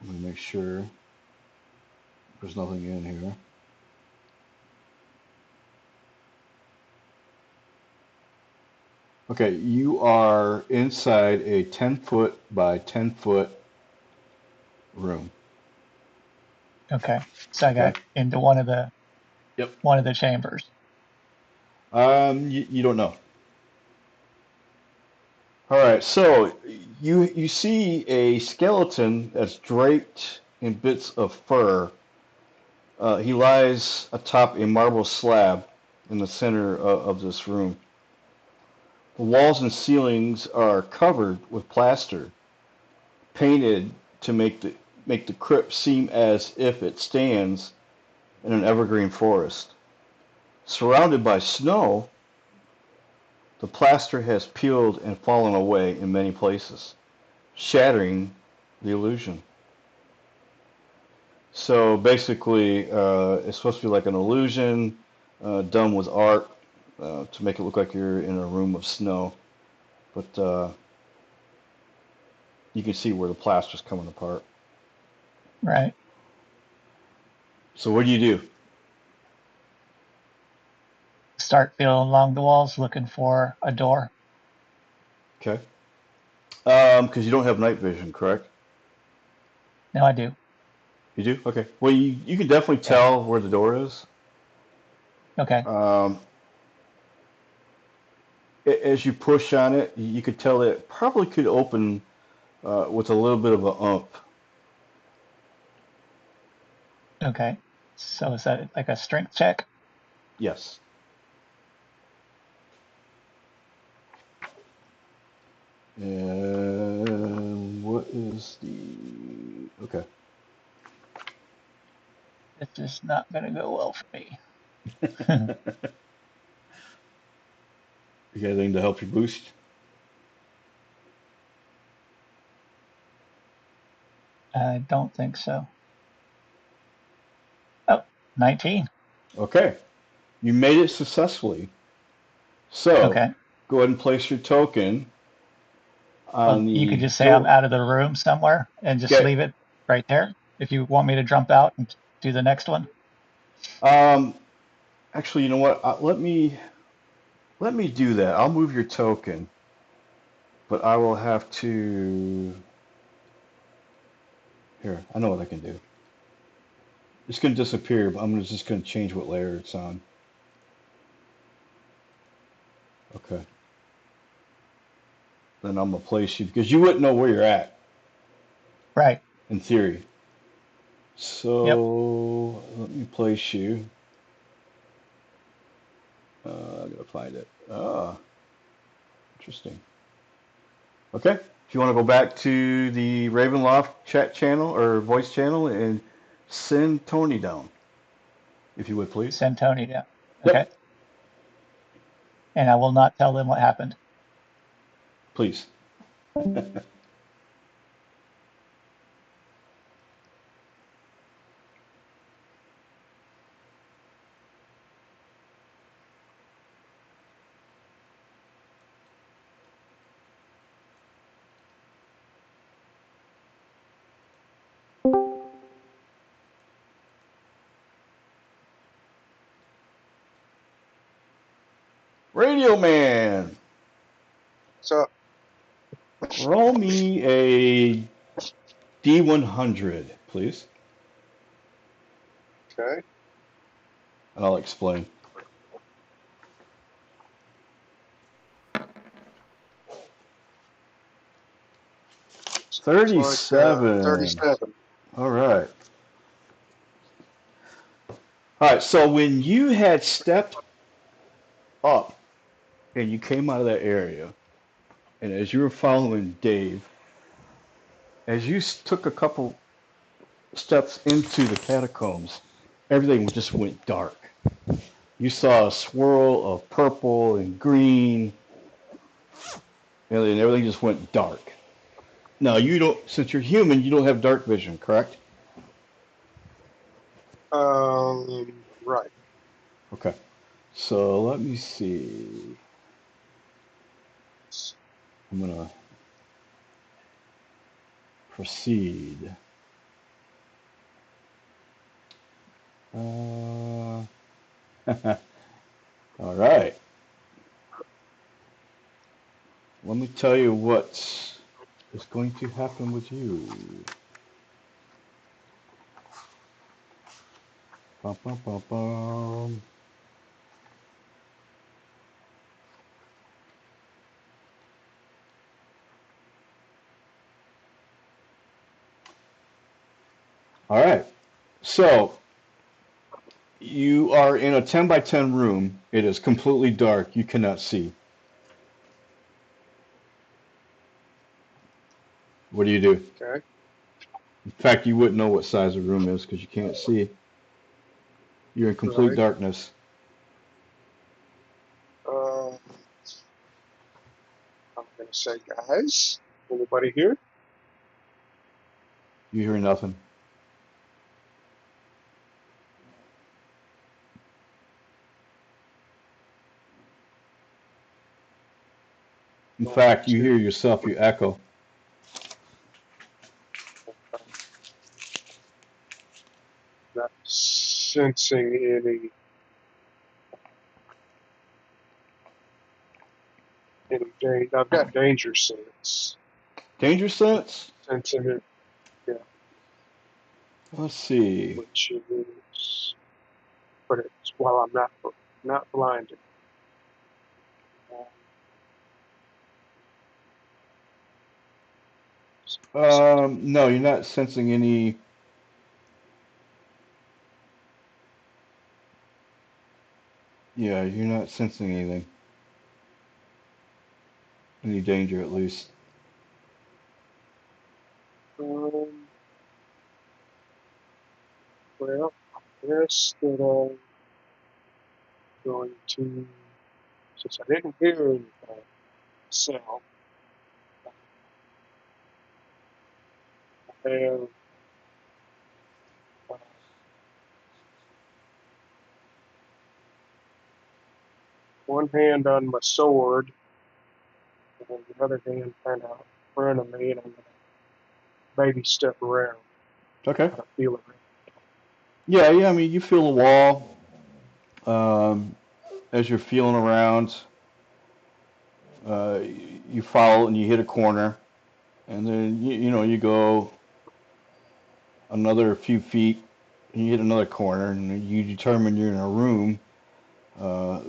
Let me make sure there's nothing in here. Okay, you are inside a 10-foot by 10-foot room. Okay. So I Okay. got into one of the Yep. chambers. You don't know. All right, so you see a skeleton that's draped in bits of fur. He lies atop a marble slab in the center of this room. The walls and ceilings are covered with plaster, painted to make the crypt seem as if it stands in an evergreen forest. Surrounded by snow, the plaster has peeled and fallen away in many places, shattering the illusion. So basically, it's supposed to be like an illusion done with art to make it look like you're in a room of snow. But you can see where the plaster's coming apart. Right. So what do you do? Start feeling along the walls, looking for a door. Okay. Because you don't have night vision, correct? No, I do. You do? Okay. Well, you can definitely Yeah. tell where the door is. Okay. Um, as you push on it, you could tell that it probably could open with a little bit of a ump. Okay. So is that like a strength check? Yes. And what is the... Okay. This is not going to go well for me. You got anything to help you boost? I don't think so. Oh, 19. Okay. You made it successfully. So Okay. go ahead and place your token Well, on you could the just say I'm door. out of the room somewhere and just Okay. leave it right there. If you want me to jump out and do the next one. Um, actually, you know what? Let me do that. I'll move your token, but I will have to. Here, I know what I can do. It's going to disappear, but I'm just going to change what layer it's on. Okay. Then I'm going to place you because you wouldn't know where you're at Right. in theory. Yep. So let me place you. I'm going to find it. Ah, interesting. Okay. If you want to go back to the Ravenloft chat channel or voice channel and send Tony down, if you would please. Send Tony down. Okay. Yep, And I will not tell them what happened. please. Radio Man, So, roll me a D100, please, okay. and I'll explain. Looks like 37. 37. All right. All right. So when you had stepped up and you came out of that area, and as you were following Dave, as you took a couple steps into the catacombs, everything just went dark. You saw a swirl of purple and green, and then everything just went dark. Now, you don't, since you're human, you don't have dark vision, correct? Right. Okay. So let me see. I'm going to proceed. Uh, all right. Let me tell you what is going to happen with you. Bum, bum, bum, bum. All right. So you are in a 10 by 10 room. It is completely dark. You cannot see. What do you do? Okay. In fact, you wouldn't know what size the room is because you can't see. You're in complete Right. darkness. Um, I'm gonna say, guys, anybody here? You hear nothing. In One, fact, you two. hear yourself. You echo. Not sensing any danger. I've got danger sense. Danger sense? Sensing it, yeah, Let's see. which is, but it's while I'm not blinded. No, you're not sensing any. Yeah, you're not sensing anything. Any danger, at least. Um, well, I guess that. going to, since I didn't hear anything, sound, I have uh, one hand on my sword, and then the other hand kind of in front of me, and I'm going to maybe step around, Okay. kind of feel it. Yeah, I mean, you feel the wall as you're feeling around. Uh, you follow and you hit a corner, and then you go another few feet, and you hit another corner, and you determine you're in a room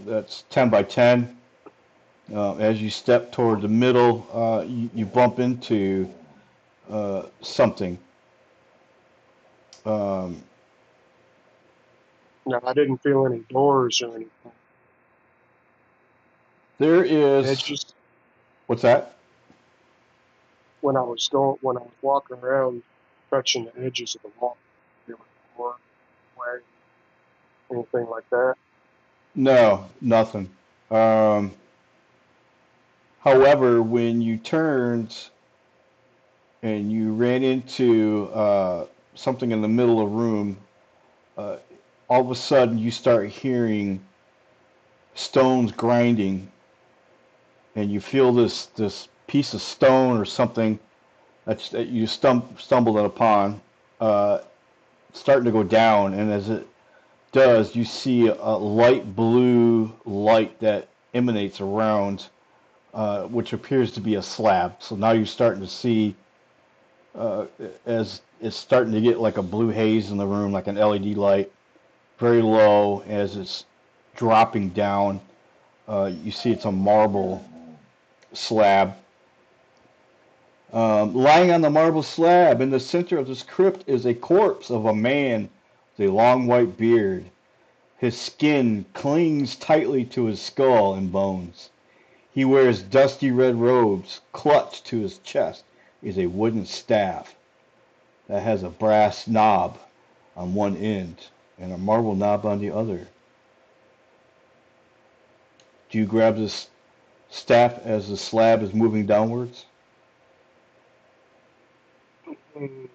that's 10 by 10. As you step toward the middle, you bump into something. Um, No, I didn't feel any doors or anything. there is, Edges. what's that? When I was walking around, touching the edges of the wall, feeling door, way, anything like that. No, nothing. Um, However, when you turned and you ran into something in the middle of the room, uh, all of a sudden you start hearing stones grinding, and you feel this piece of stone or something that you stumbled upon uh, starting to go down, and as it does, you see a light blue light that emanates around, which appears to be a slab. So now you're starting to see uh, as it's starting to get like a blue haze in the room, like an LED light, very low as it's dropping down. You see it's a marble slab. Lying on the marble slab in the center of this crypt is a corpse of a man with a long white beard. His skin clings tightly to his skull and bones. He wears dusty red robes. Clutched to his chest is a wooden staff that has a brass knob on one end and a marble knob on the other. Do you grab this staff as the slab is moving downwards? Mm,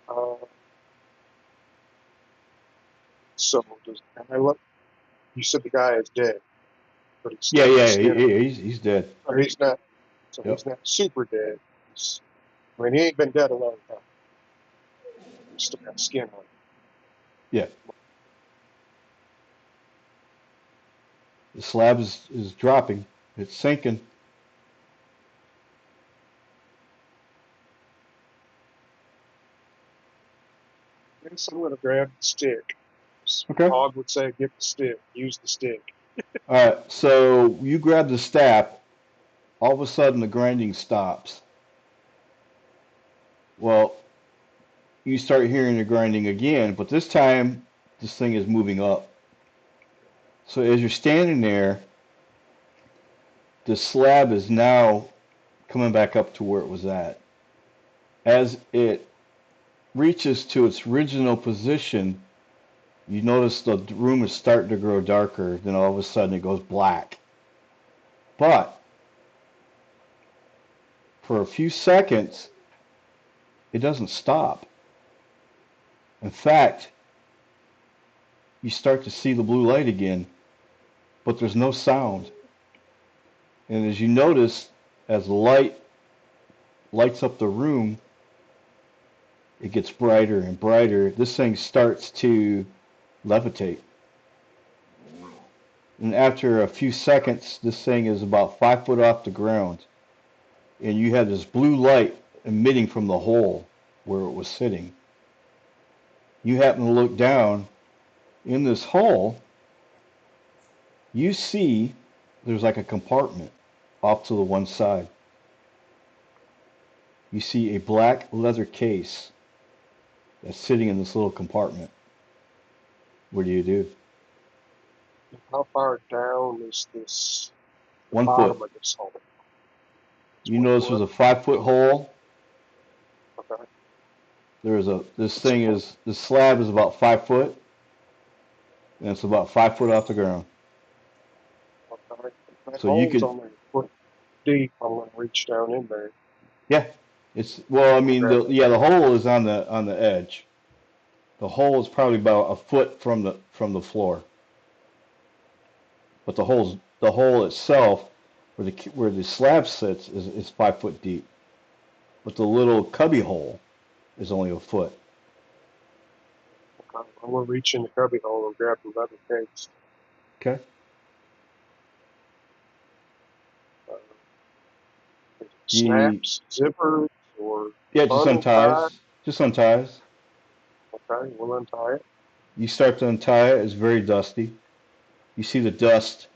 uh, so does the guy look? You said the guy is dead, but he's Yeah, still got yeah, skin on. he's dead. So he's not. So Yep. he's not super dead. I mean, he ain't been dead a long time. He's still got skin on. Yeah. The slab is dropping. It's sinking. I guess I'm gonna grab the stick. Okay. Hog would say, "Get the stick. Use the stick." All right. So you grab the staff. All of a sudden, the grinding stops. Well, you start hearing the grinding again, but this time this thing is moving up. So as you're standing there, the slab is now coming back up to where it was at. As it reaches to its original position, you notice the room is starting to grow darker. Then all of a sudden it goes black. But for a few seconds, it doesn't stop. In fact, you start to see the blue light again, but there's no sound. And as you notice, as the light lights up the room, it gets brighter and brighter. This thing starts to levitate. And after a few seconds, this thing is about 5 foot off the ground. And you have this blue light emitting from the hole where it was sitting. You happen to look down in this hole, you see there's like a compartment off to the one side. You see a black leather case that's sitting in this little compartment. What do you do? How far down is this? The 1 foot. bottom of this hole. It's You one notice there's foot. a 5 foot hole, Okay. This slab is about 5 foot, and it's about 5 foot off the ground. Okay. That So you hole's could, only a foot deep. I'm gonna reach down in there. yeah, I mean, Grab it. the hole is on the edge. The hole is probably about a foot from the floor, but the hole itself, where the slab sits, is 5 foot deep. But the little cubby hole is only a foot. Okay. I'm gonna reach in the cubby hole and grab the leather case. Okay. Uh, You, snaps, zippers, or yeah, just bundle tie. unties. Just unties. Okay, we'll untie it. You start to untie it. It's very dusty. You see the dust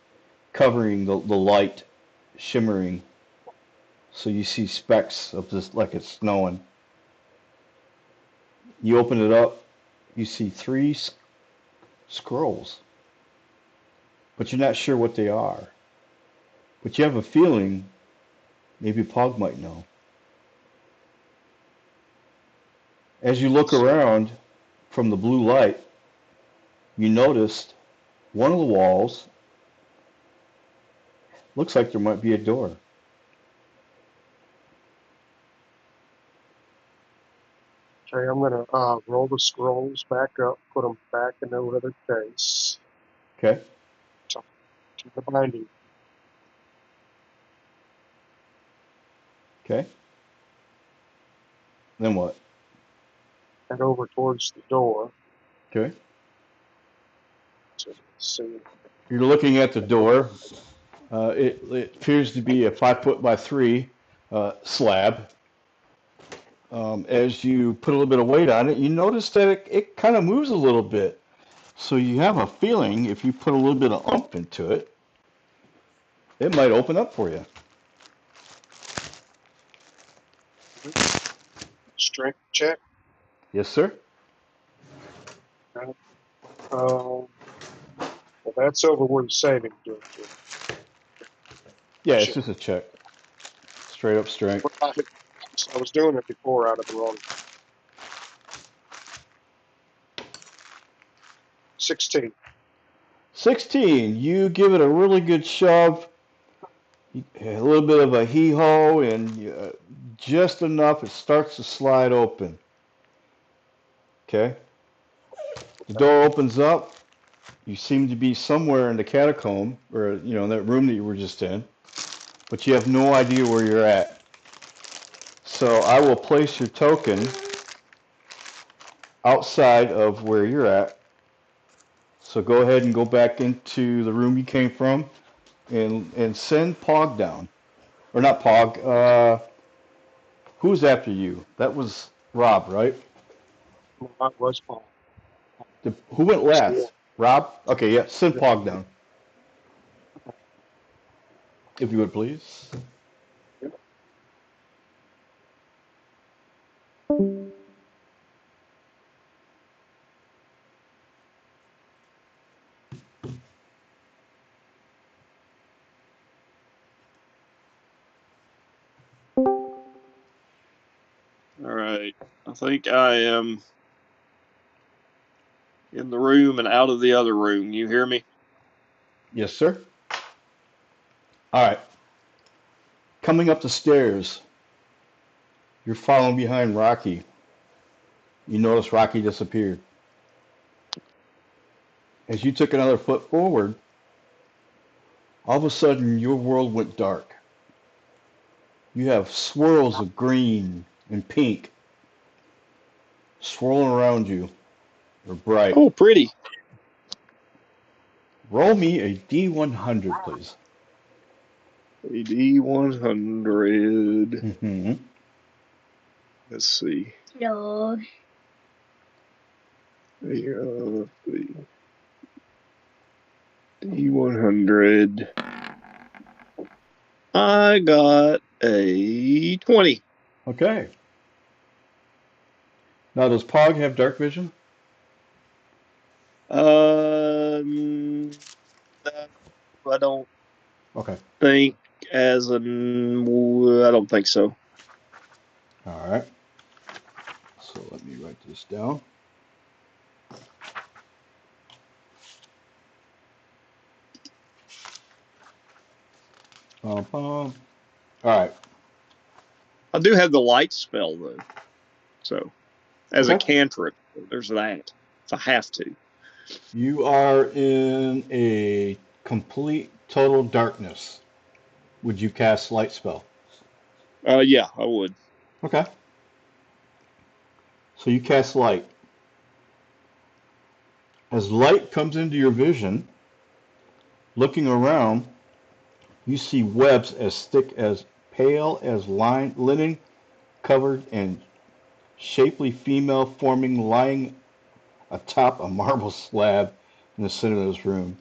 covering the light, shimmering. So you see specks of this like it's snowing. You open it up. You see three scrolls, but you're not sure what they are. But you have a feeling maybe Pog might know. As you look So, around from the blue light, you noticed one of the walls looks like there might be a door. okay, I'm gonna roll the scrolls back up, put them back in their leather case. Okay. To the binding. Okay. Then what? Head over towards the door Okay. to see. You're looking at the door. It appears to be a 5 foot by 3 slab. As you put a little bit of weight on it, you notice that it kind of moves a little bit. So you have a feeling if you put a little bit of oomph into it, it might open up for you. Strength check. Yes, sir. Okay. Well, that's over where the saving throw to. Yeah, it's Check. just a check. Straight up strength. I was doing it before out of the wrong. 16. 16. You give it a really good shove, a little bit of a hee-haw, and just enough, it starts to slide open. Okay? The door opens up. You seem to be somewhere in the catacomb, or, in that room that you were just in, but you have no idea where you're at. So I will place your token outside of where you're at. So go ahead and go back into the room you came from and send Pog down. Or not Pog, who's after you? That was Rob, right? That was Paul. Who went Still. last? Rob? Okay, yeah, send Yeah. Pog down. If you would, please. Yeah. All right. I think I am in the room and out of the other room. You hear me? Yes, sir. All right. Coming up the stairs, you're following behind Rocky. You notice Rocky disappeared. As you took another foot forward, all of a sudden your world went dark. You have swirls of green and pink swirling around you. They're bright. Oh, pretty. Roll me a D100, please. A D100. Mm-hmm. Let's see. No. Let's see. D100. I got a 20. Okay. Now, does Pog have dark vision? No, I don't Okay. think I don't think so. All right. So let me write this down. All right. I do have the light spell though, so as a Okay. cantrip, there's that. If I have to. You are in a complete total darkness. Would you cast light spell? Yeah, I would. Okay. So you cast light. As light comes into your vision, looking around, you see webs as thick as pale as linen, covered in shapely female forming lying atop a marble slab in the center of this room.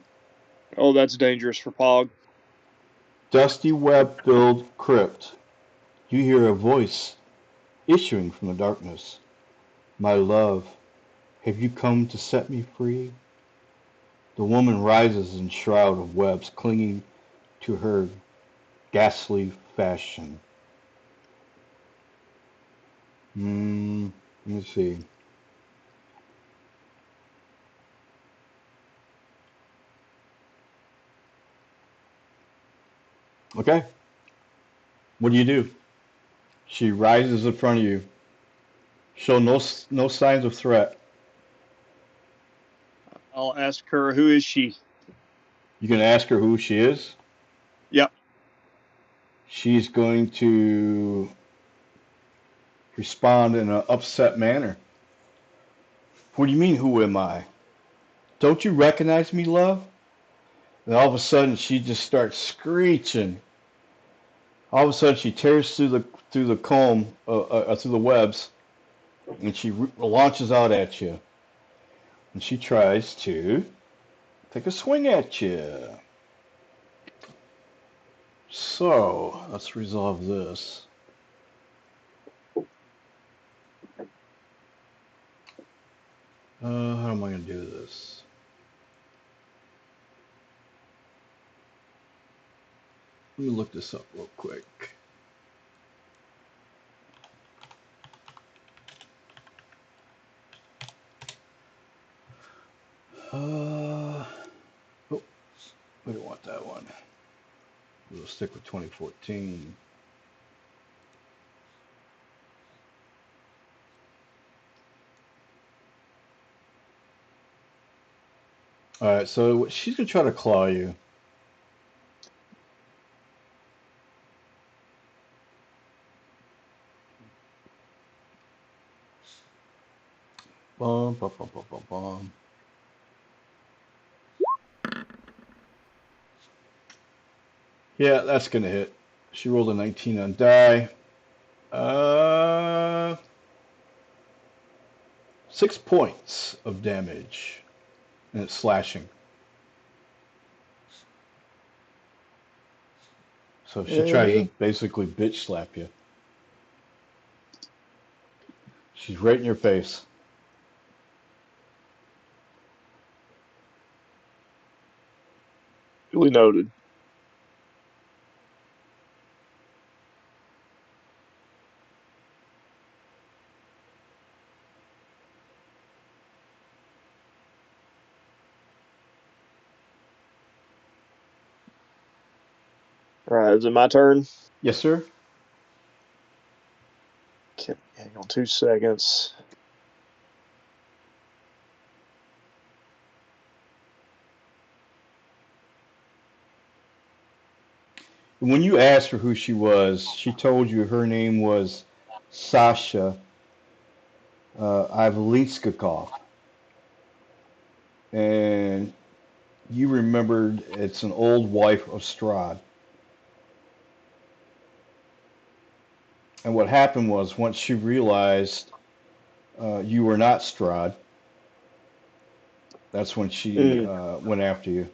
Oh, that's dangerous for Pog. Dusty web-filled crypt. You hear a voice issuing from the darkness. My love, have you come to set me free? The woman rises in shroud of webs, clinging to her ghastly fashion. Let me see. Okay, what do you do? She rises in front of you. Show no signs of threat. I'll ask her, who is she? You can ask her who she is. Yep. She's going to respond in an upset manner. What do you mean, who am I? Don't you recognize me, love? And all of a sudden, she just starts screeching. All of a sudden, she tears through the comb, through the webs, and she launches out at you. And she tries to take a swing at you. So let's resolve this. How am I going to do this? Let me look this up real quick. Oh, we don't want that one. We'll stick with 2014. All right, so she's gonna try to claw you. Bum, bum, bum, bum, bum, bum. Yeah, that's gonna hit. She rolled a 19 on die. Uh, 6 points of damage, and it's slashing. So she tries to basically bitch slap you. She's right in your face. Duly noted. All right, is it my turn? Yes, sir. Okay, hang on 2 seconds. When you asked her who she was, she told you her name was Sasha Ivlinskakov. And you remembered it's an old wife of Strahd. And what happened was once she realized you were not Strahd, that's when she Mm. went after you.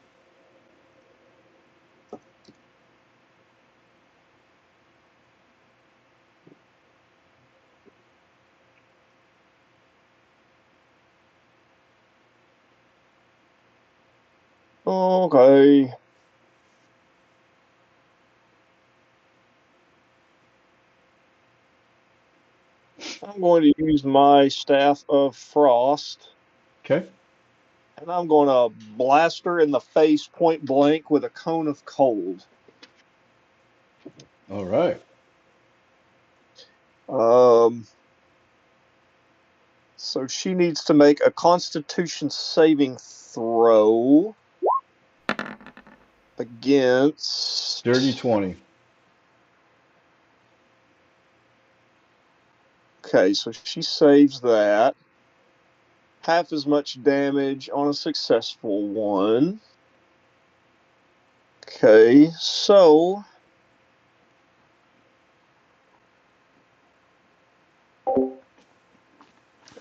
Okay. I'm going to use my Staff of Frost, Okay. and I'm going to blast her in the face point blank with a cone of cold. All right. So she needs to make a Constitution saving throw against Dirty 20. Okay, so she saves that. Half as much damage on a successful one. Okay, so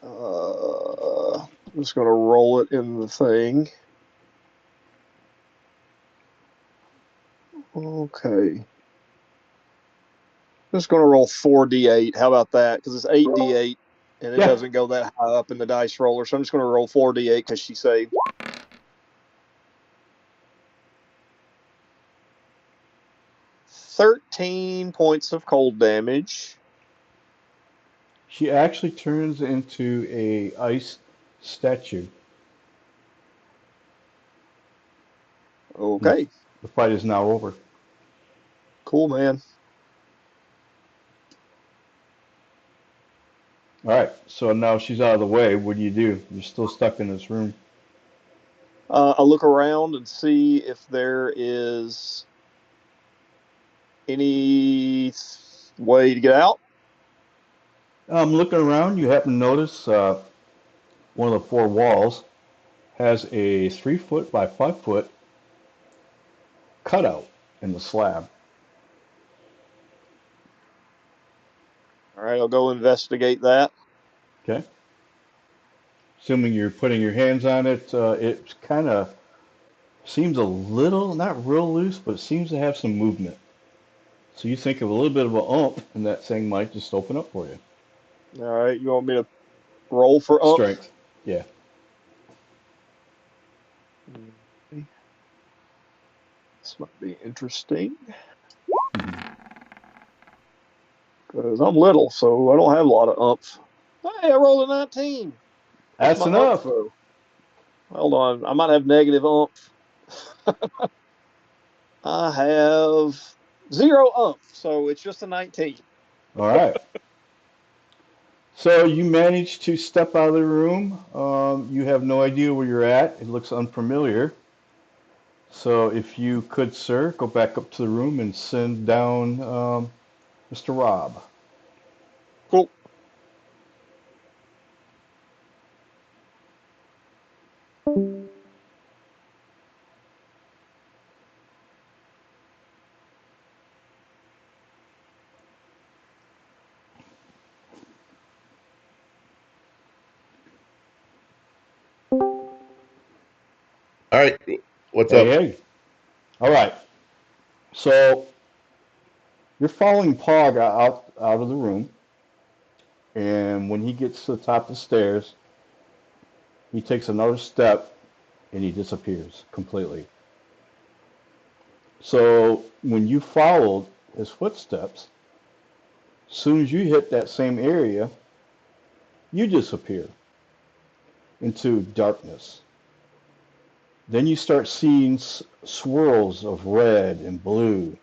I'm just going to roll it in the thing. Okay. I'm just going to roll 4d8. How about that? Because it's 8d8 and it Yeah. doesn't go that high up in the dice roller. So I'm just going to roll 4d8 because she saved. "13 points of cold damage." She actually turns into a ice statue. Okay, The fight is now over. cool, man. All right. So now she's out of the way. What do? You're still stuck in this room. I look around and see if there is any way to get out. Looking around, you happen to notice one of the four walls has a 3 foot by 5 foot cutout in the slab. All right, I'll go investigate that. Okay. Assuming you're putting your hands on it, it kind of seems a little, not real loose, but it seems to have some movement. So you think of a little bit of a oomph, and that thing might just open up for you. All right, you want me to roll for up? Strength. Yeah. This might be interesting Mhm. because I'm little, so I don't have a lot of umph. Hey, I rolled a 19. What's That's my umph enough. though? Hold on, I might have negative umph. I have 0 umph, so it's just a 19. All right. So you manage to step out of the room. You have no idea where you're at. It looks unfamiliar. So if you could, sir, go back up to the room and send down Mr. Rob. Cool. All right, what's Hey, up? hey. All right. So you're following Pog out of the room, and when he gets to the top of the stairs, he takes another step and he disappears completely. So when you followed his footsteps, as soon as you hit that same area, you disappear into darkness. Then you start seeing swirls of red and blue,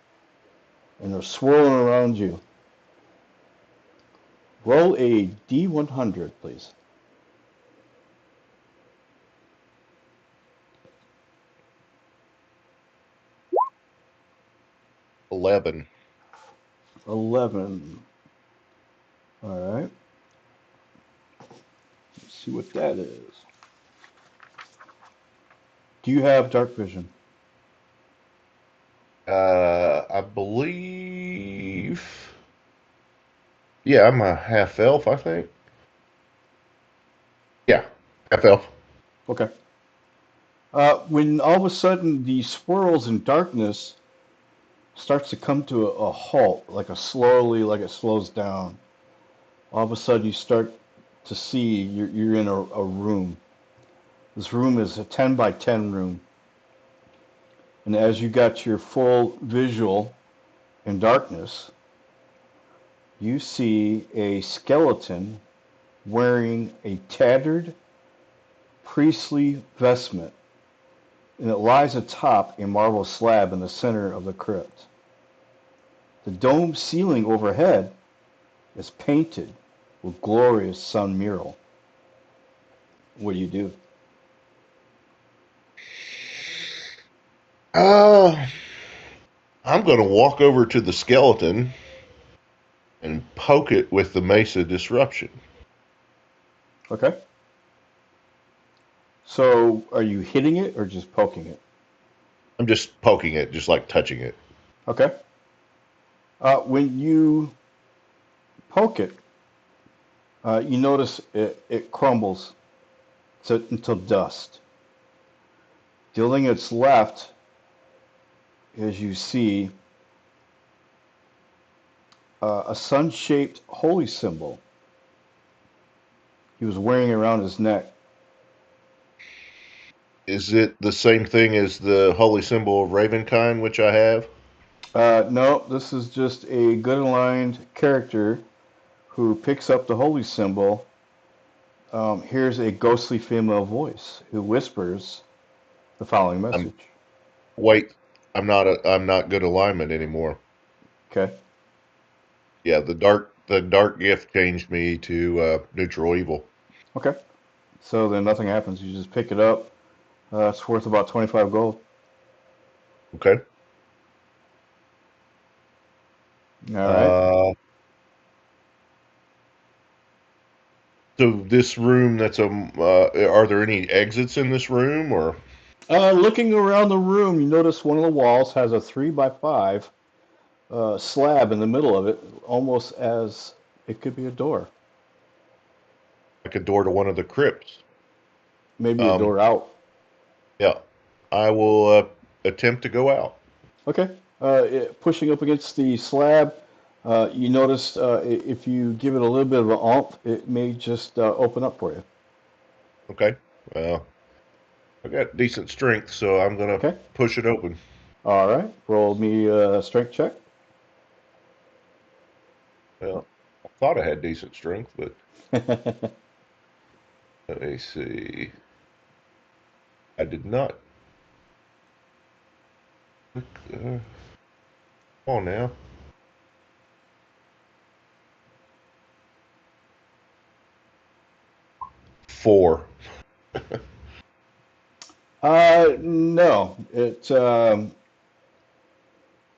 and they're swirling around you. Roll a D100, please. 11. 11. All right. Let's see what that is. Do you have dark vision? I believe. Yeah, I'm a half elf, I think. Yeah, half elf. Okay. When all of a sudden the swirls in darkness starts to come to a halt, like it slows down. All of a sudden you start to see you're in a room. This room is a 10 by 10 room. And as you got your full visual in darkness, you see a skeleton wearing a tattered priestly vestment, and it lies atop a marble slab in the center of the crypt. The domed ceiling overhead is painted with glorious sun mural. What do you do? I'm going to walk over to the skeleton and poke it with the Mesa Disruption. Okay. So are you hitting it or just poking it? I'm just poking it, just like touching it. Okay. When you poke it, you notice it crumbles into dust. Dealing its left, as you see a sun-shaped holy symbol. He was wearing it around his neck. Is it the same thing as the holy symbol of Ravenkind, which I have? No, this is just a good aligned character who picks up the holy symbol. Here's a ghostly female voice who whispers the following I'm message. wait. I'm not good alignment anymore. Okay. Yeah, the dark gift changed me to neutral evil. Okay. So then nothing happens. You just pick it up. It's worth about 25 gold. Okay. All right. Uh, so this room that's are there any exits in this room or? Looking around the room, you notice one of the walls has a 3x5 slab in the middle of it, almost as it could be a door. Like a door to one of the crypts. Maybe a door out. Yeah, I will attempt to go out. Okay. Pushing up against the slab, you notice if you give it a little bit of an oomph, it may just open up for you. Okay. Well, I got decent strength, so I'm gonna Okay. push it open. All right. Roll me a strength check. Well, I thought I had decent strength, but let me see. I did not. Come on now. 4. No. It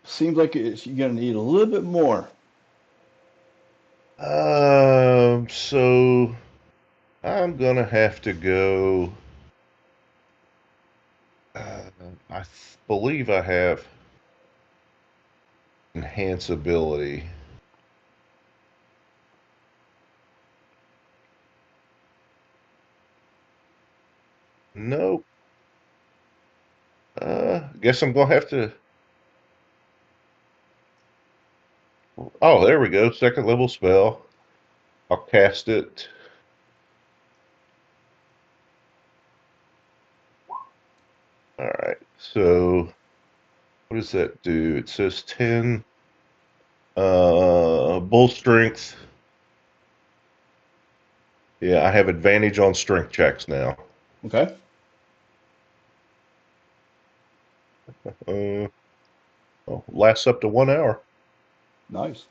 seems like you're going to need a little bit more. So I'm gonna have to go. I believe I have enhance ability. Nope. Guess I'm gonna have to. Oh, there we go. Second level spell. I'll cast it. All right. So what does that do? It says 10. Bull strength. Yeah, I have advantage on strength checks now. Okay. Lasts up to 1 hour. Nice.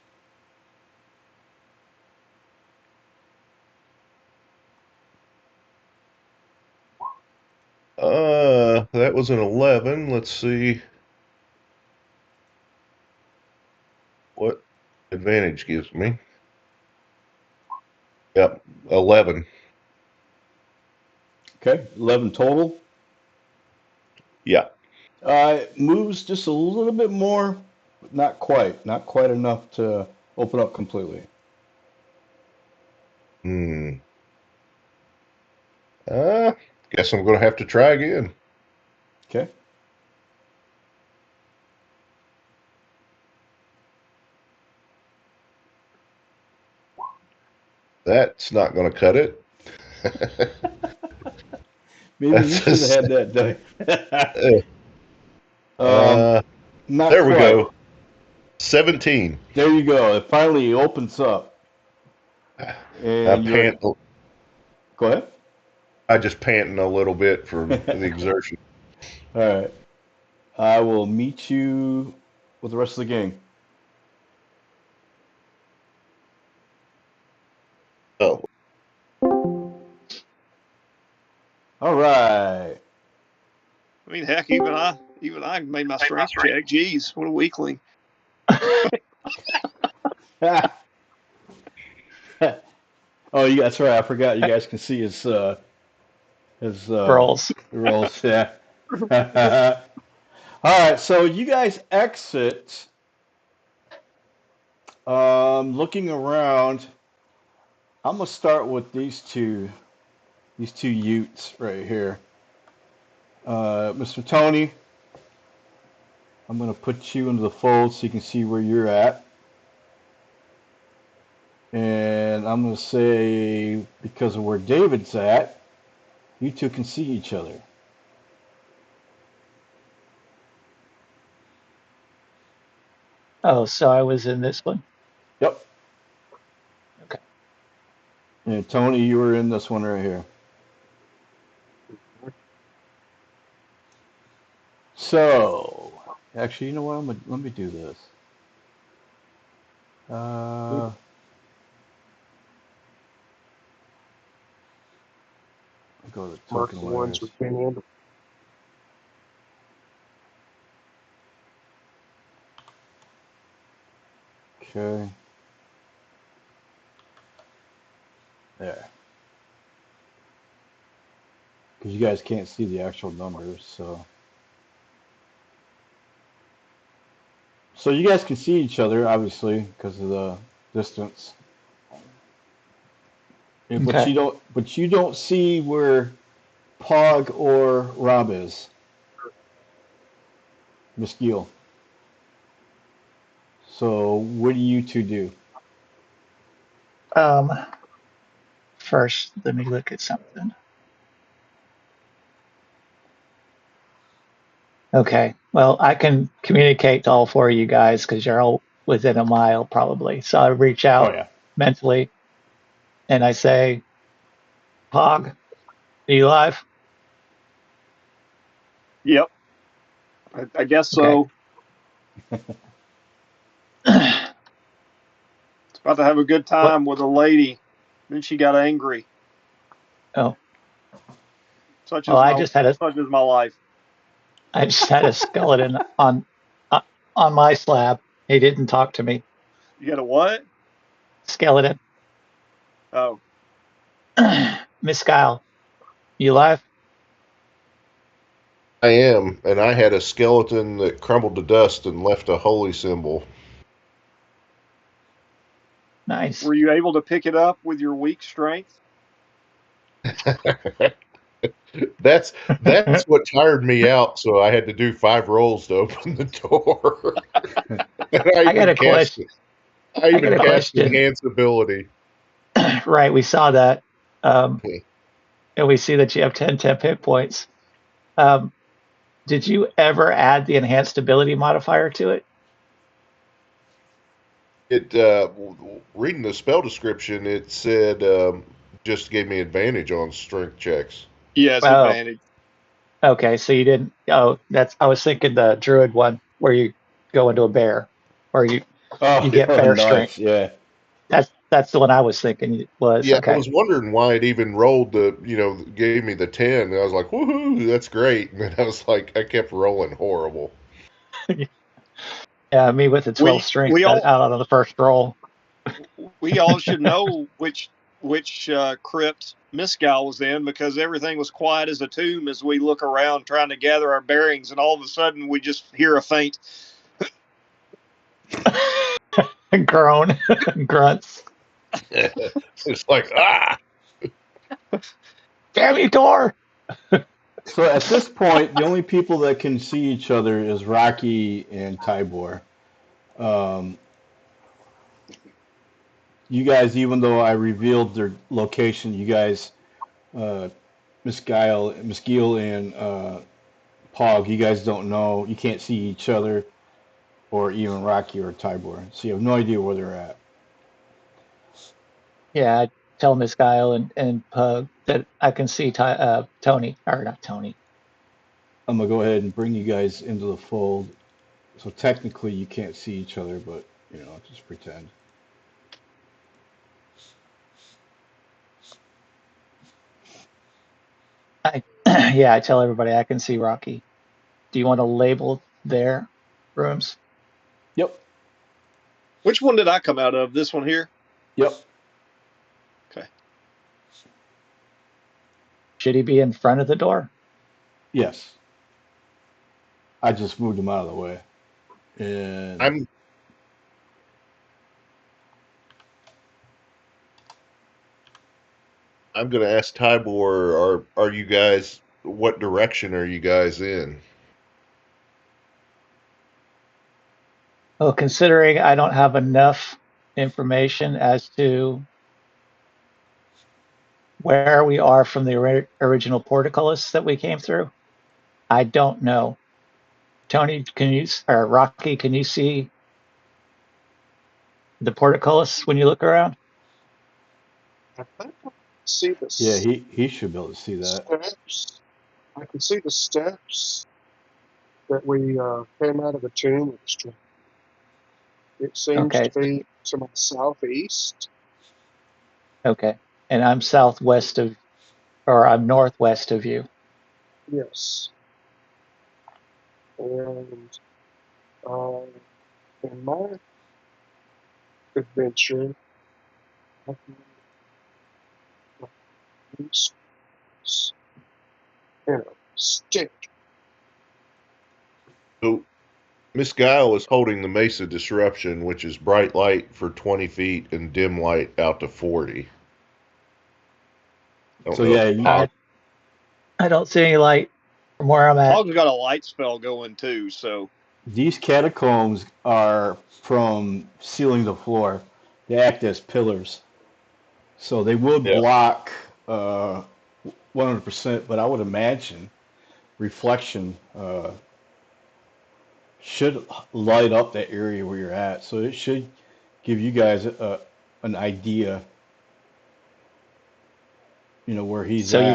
That was an 11. Let's see what advantage gives me. Yep, 11. Okay. 11 total. Yeah. It moves just a little bit more, but not quite. Not quite enough to open up completely. Hmm. Uh, Guess I'm gonna have to try again. Okay. That's not gonna cut it. Maybe you That's a should have s- had that die. uh, um, not there we quite. go. 17. There you go. It finally opens up. I And you're. pant. Go ahead. I just panting a little bit from the exertion. All right. I will meet you with the rest of the game. Oh, All right. I mean, heck, even I made my strength check. Jeez, what a weakling. Oh, that's right. I forgot. You guys can see his Rolls. rolls. Yeah. All right. So you guys exit. Looking around, I'm gonna start with these two Utes right here. Mr. Tony, I'm gonna put you into the fold so you can see where you're at. And I'm gonna say because of where David's at, you two can see each other. Oh, so I was in this one. Yep. Okay. And Tony, you were in this one right here. So, actually, you know what? Let me do this. I'll go to Mark token the ones layers. with pinhand. Okay. There. Because you guys can't see the actual numbers, so. So you guys can see each other, obviously, because of the distance. Okay. But you don't see where Pog or Rob is. Miss Gill. So what do you two do? Um, first, let me look at something. Okay. Well, I can communicate to all four of you guys because you're all within a mile probably. So I reach Oh out yeah. mentally and I say, Pog, are you alive? Yep, I guess Okay. so. About to have a good What? time with a lady. Then she got angry. Oh, Such well, is my life. I just had a skeleton uh, on my slab. He didn't talk to me. You got a what? Skeleton. Oh, Miss Kyle, you alive? I am, and I had a skeleton that crumbled to dust and left a holy symbol. Nice. were you able to pick it up with your weak strength? That's what tired me out, so I had to do 5 rolls to open the door. And I got a question. I I got even a cast question. enhance ability. Right, we saw that. And we see that you have 10 hit points. Did you ever add the enhanced ability modifier to it? It reading the spell description, it said just gave me advantage on strength checks. Yes, Oh, advantage. okay. So you didn't. Oh, I was thinking the druid one where you go into a bear, or you Oh, get oh, bear strength. nice. Yeah. That's the one I was thinking was Yeah, I okay. was wondering why it even rolled gave me the 10. And I was like, woohoo, that's great. And then I was like, I kept rolling horrible. Yeah, me with the 12 We strength we got all out on the first roll. we all should know which crypt Miscal was in because everything was quiet as a tomb as we look around trying to gather our bearings, and all of a sudden we just hear a faint. Groan, grunts. It's like, ah! Damn you, Tor! So at this point, the only people that can see each other is Rocky and Tybor. Um, you guys, even though I revealed their location, you guys, uh, Miss Gill and Pog, you guys don't know. You can't see each other or even Rocky or Tybor. So you have no idea where they're at. Yeah, I tell Miss Guile and Pug that I can see Tony, or not Tony. I'm gonna go ahead and bring you guys into the fold. So technically you can't see each other, but just pretend. Yeah, I tell everybody I can see Rocky. Do you want to label their rooms? Yep. Which one did I come out of? This one here? Yep. Okay. Should he be in front of the door? Yes. I just moved him out of the way. And I'm going to ask Tybor, are you guys, what direction are you guys in? Well, considering I don't have enough information as to where we are from the original portcullis that we came through, I don't know. Tony, or Rocky, can you see the portcullis when you look around? I think I can see the yeah, he should be able to see that. steps. I can see the steps that we came out of the tomb of the street. It seems Okay. to be to my southeast. Okay. And I'm southwest of, or I'm northwest of you. Yes. And in my adventure, I can use a stick. So Miss Guile is holding the Mesa Disruption, which is bright light for 20 feet and dim light out to 40. So yeah, I don't see any light from where I'm at. Pog's got a light spell going too, so. These catacombs are from ceiling to floor. They act as pillars. So they would block 100%, but I would imagine reflection should light up that area where you're at. So it should give you guys an idea, where he's So at.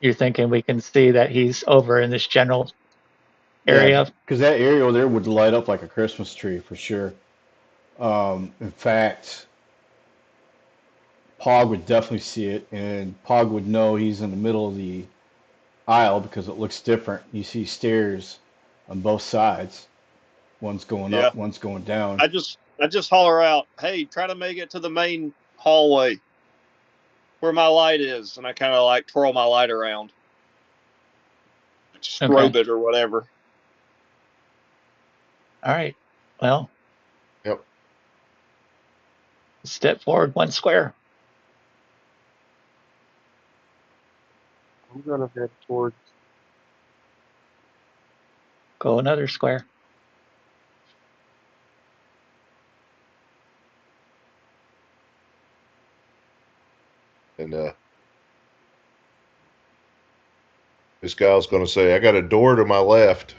you're thinking we can see that he's over in this general area? Yeah, because that area there would light up like a Christmas tree for sure. In fact, Pog would definitely see it, and Pog would know he's in the middle of the aisle because it looks different. You see stairs on both sides. One's going Yeah. up, one's going down. I just holler out, "Hey, try to make it to the main hallway where my light is," and I kind of like twirl my light around, strobe it or whatever. All right. Well. Yep. Step forward 1 square. I'm going to head towards. Go another square. And this guy's going to say, I got a door to my left.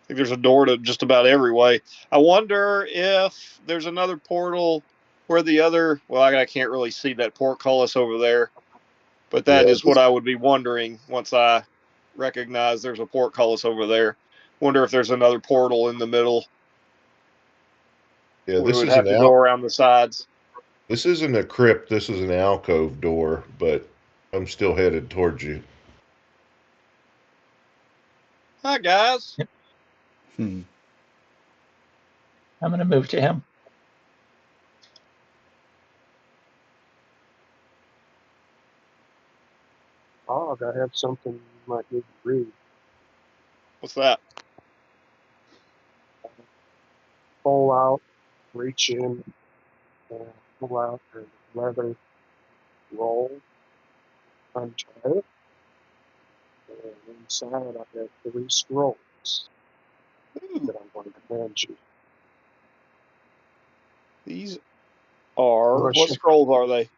I think there's a door to just about every way. I wonder if there's another portal where the other, well, I can't really see that portcullis over there, but that is what I would be wondering once I recognize there's a portcullis over there. Wonder if there's another portal in the middle. Yeah, we would have to go around the sides. This isn't a crypt. This is an alcove door, but I'm still headed towards you. Hi, guys. I'm going to move to him. Oh, I have something you might need to read. What's that? Pull out, reach in, and pull out a leather roll, untie it, and inside I have 3 scrolls that I'm going to hand you. These are, what scrolls are they?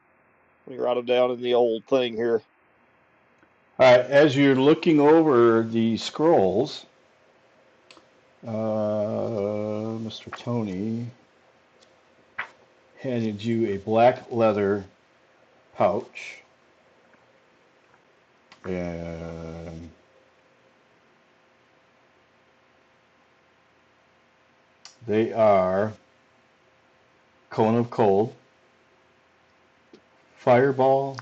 Let me write them down in the old thing here. All right, as you're looking over the scrolls, Mr. Tony handed you a black leather pouch, and they are Cone of Cold, Fireball,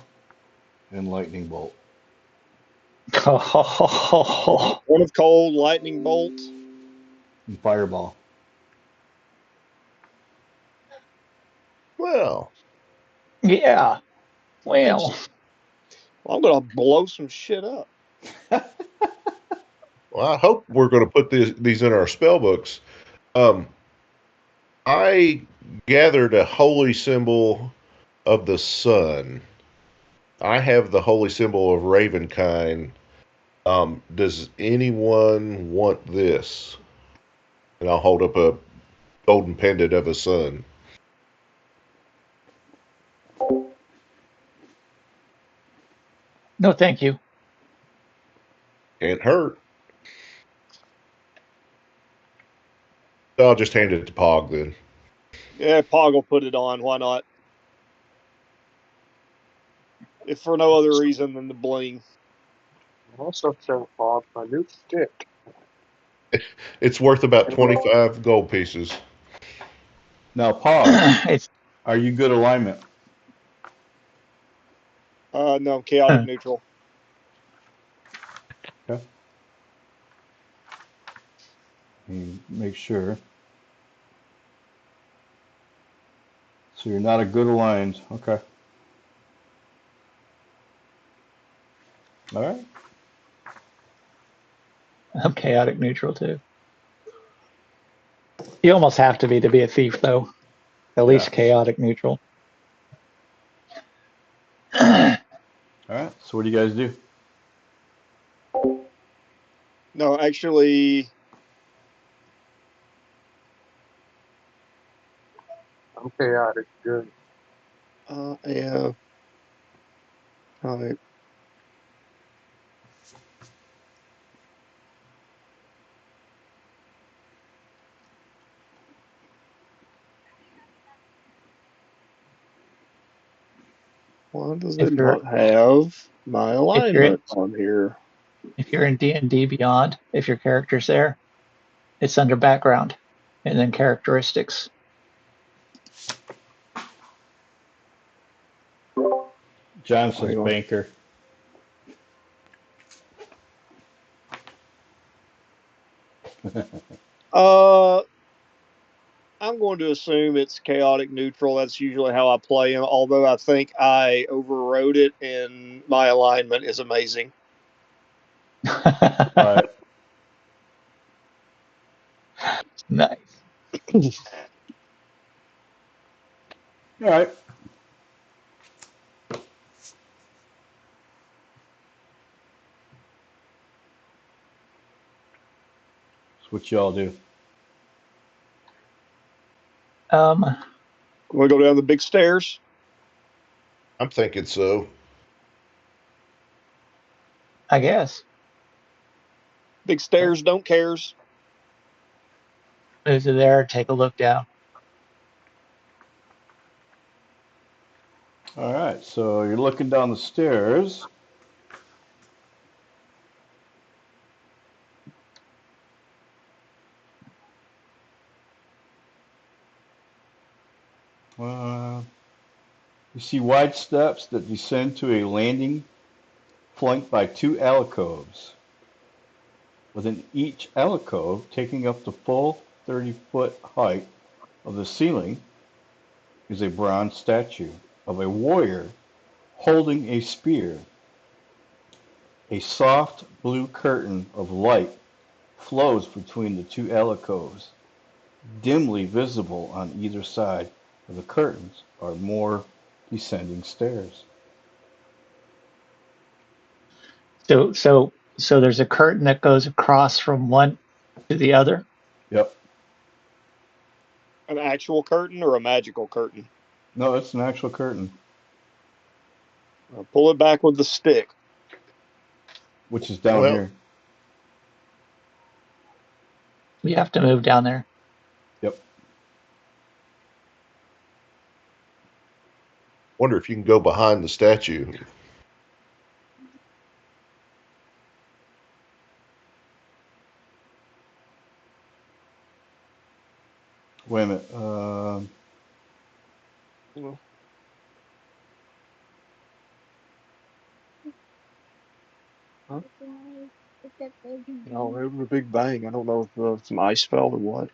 and Lightning Bolt. Oh, One of cold, lightning bolt. And Fireball. Well, yeah. Well, I'm gonna blow some shit up. well, I hope we're going to put these in our spell books. I gathered a holy symbol of the sun. I have the holy symbol of Ravenkind. Does anyone want this? And I'll hold up a golden pendant of a sun. no, thank you. Can't hurt. I'll just hand it to Pog then. Yeah, Pog will put it on. Why not? If for no other reason than the bling. I also sent Bob my new stick. It's worth about 25 gold pieces. Now, Pog, It's are you good alignment? No, chaotic neutral. Okay. Make sure. So you're not a good aligned. Okay. All right. I'm chaotic neutral too. You almost have to be a thief, though. At least chaotic neutral. All right. So what do you guys do? No, actually, I'm chaotic good. yeah. All right. Why does If it you're not have my if you're alignment on here? if you're in D&D Beyond, if your character's there, it's under background, and then characteristics. Johnson's Hang on. banker. I'm going to assume it's chaotic neutral. That's usually how I play him, although I think I overrode it and my alignment is amazing. All right. Nice. All right. So what y'all do? We go down the big stairs. I'm thinking so. I guess. Big stairs, don't cares. Move to there, take a look down. All right. So you're looking down the stairs. You see wide steps that descend to a landing flanked by two alcoves. Within each alcove, taking up the full 30-foot height of the ceiling, is a bronze statue of a warrior holding a spear. A soft blue curtain of light flows between the two alcoves. Dimly visible on either side of the curtains are more descending stairs. So there's a curtain that goes across from one to the other. Yep. An actual curtain or a magical curtain? No, it's an actual curtain. Pull it back with the stick. which is down Well- here. We have to move down there. Yep. Wonder if you can go behind the statue. Wait a minute. No, it was a big bang. I don't know if some ice fell or what.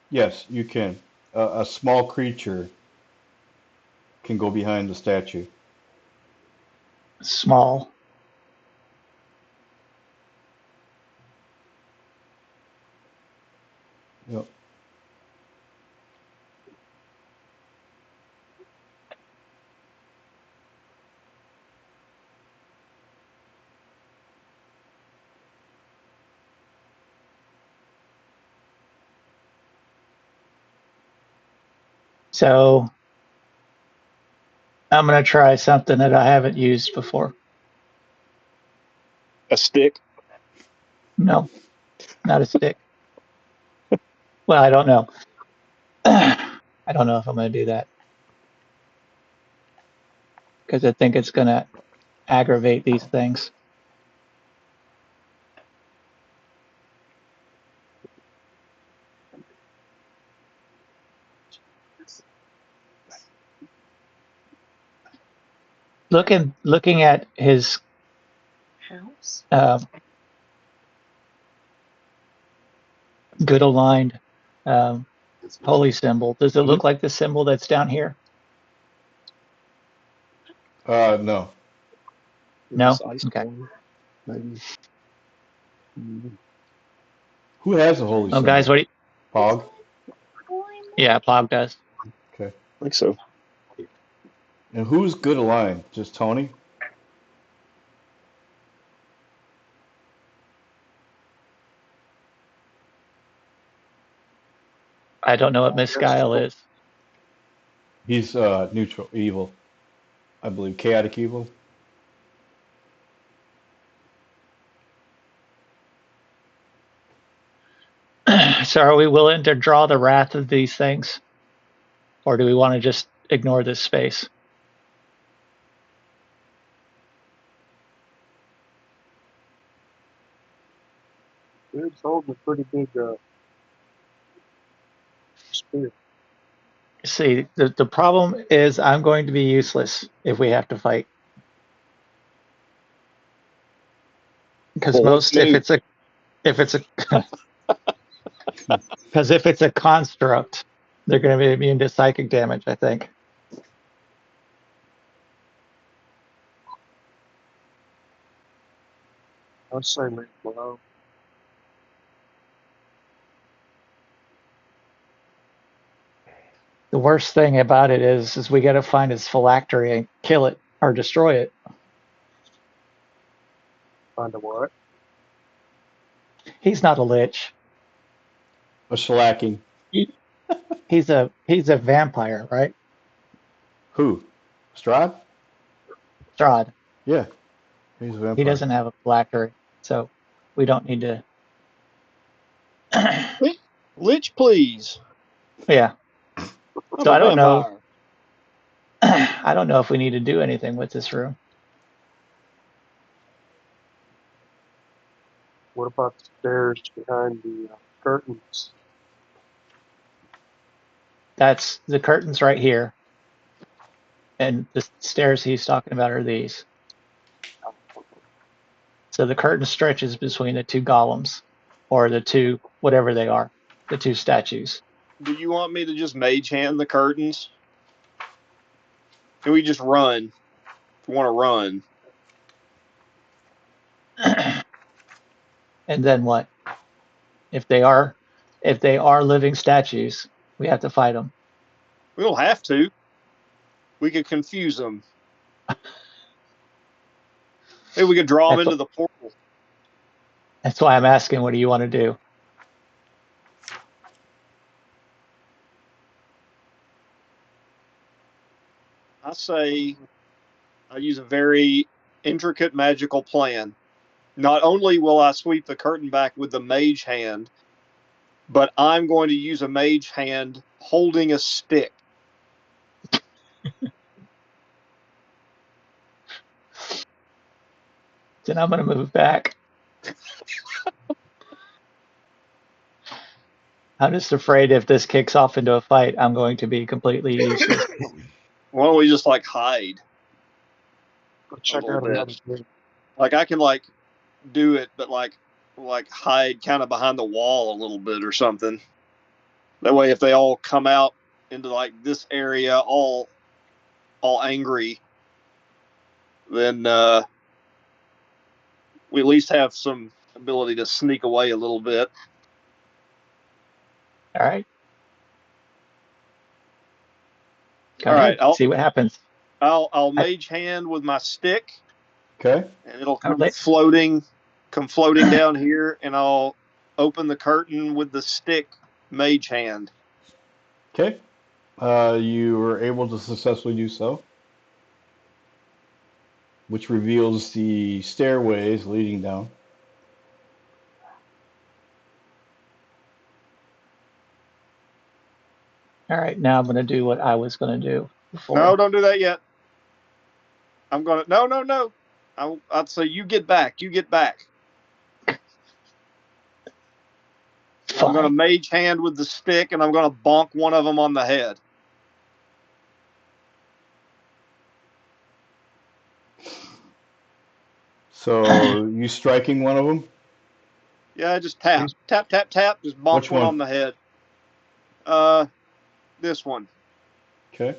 Yes, you can. A small creature can go behind the statue. Small. Yep. So I'm going to try something that I haven't used before. A stick. No, not a stick. Well, I don't know. I don't know if I'm going to do that. Because I think it's going to aggravate these things. Looking at his House. good aligned holy symbol, does it look like the symbol that's down here? No. No? Ice Okay. storm, maybe. Who has a holy Oh, symbol? guys, what do you... Pog? Yeah, Pog does. Okay. I think so. And who's good aligned? Just Tony? I don't know what misguile is. He's neutral, evil. I believe chaotic evil. So are we willing to draw the wrath of these things? Or do we want to just ignore this space? It's holding a pretty big spear. See, the problem is I'm going to be useless if we have to fight. Because Well, let's if move. it's a because if it's a construct, they're going to be immune to psychic damage, I think. I'd say leave below. The worst thing about it is we got to find his phylactery and kill it or destroy it. Find a what? He's not a lich. A shellacking. He's a vampire, right? Who? Strahd? Strahd. Yeah. He's a vampire. He doesn't have a phylactery, so we don't need to. Lich, please. Yeah. I'm So a I don't know. vampire. I don't know if we need to do anything with this room. What about the stairs behind the curtains? That's the curtains right here. And the stairs he's talking about are these. So the curtain stretches between the two golems, or the two, whatever they are, the two statues. Do you want me to just mage hand the curtains? Can we just run? If you want to run. And then what? If they are living statues, we have to fight them. We don't have to. We could confuse them. Maybe we could draw them into the portal. That's why I'm asking, what do you want to do? I say I use a very intricate magical plan. Not only will I sweep the curtain back with the mage hand, but I'm going to use a mage hand holding a stick. Then I'm going to move back. I'm just afraid if this kicks off into a fight, I'm going to be completely useless. Why don't we just like hide Go a check little out bit? another room. Like I can like do it, but like hide kind of behind the wall a little bit or something. That way, if they all come out into like this area, all angry, then we at least have some ability to sneak away a little bit. All right. Go All ahead. right, See what happens. I'll mage hand with my stick, Okay. and it'll All come right. floating down here, and I'll open the curtain with the stick mage hand. Okay. You were able to successfully do so, which reveals the stairways leading down. All right. Now I'm going to do what I was going to do before. No, don't do that yet. I'm gonna no. I'd say you get back. You get back. Fine. I'm gonna mage hand with the stick, and I'm gonna bonk one of them on the head. So you striking one of them? Yeah, just tap. Just bonk Which one one? on the head. This one. Okay.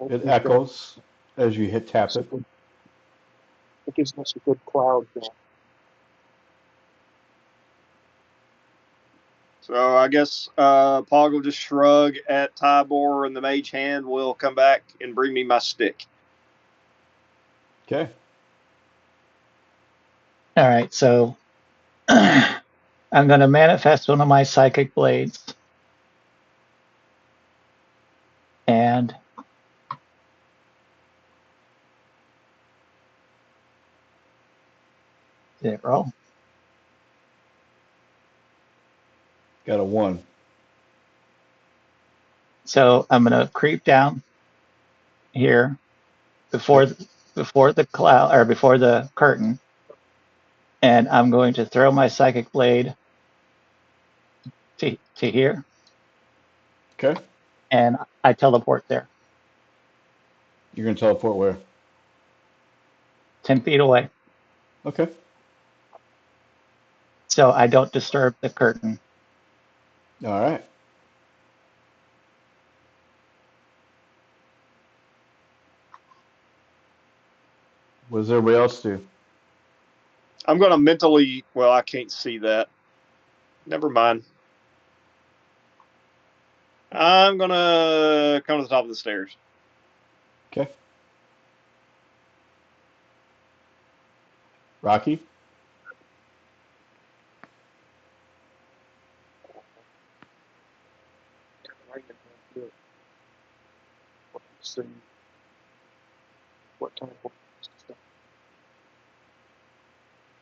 I It think echoes as you hit tap it. it gives us a good cloud there. So I guess Pog will just shrug at Tybor, and the mage hand will come back and bring me my stick. Okay. All right. So I'm going to manifest one of my psychic blades. And zero. Got a 1. So I'm going to creep down here before the cloud or before the curtain, and I'm going to throw my psychic blade to here, Okay. and I teleport there, You're going to teleport where? 10 feet away, Okay. so I don't disturb the curtain. All right. What does everybody else do? I'm gonna mentally. Well, I can't see that. Never mind. I'm gonna come to the top of the stairs. Okay. Rocky? See what type of stuff.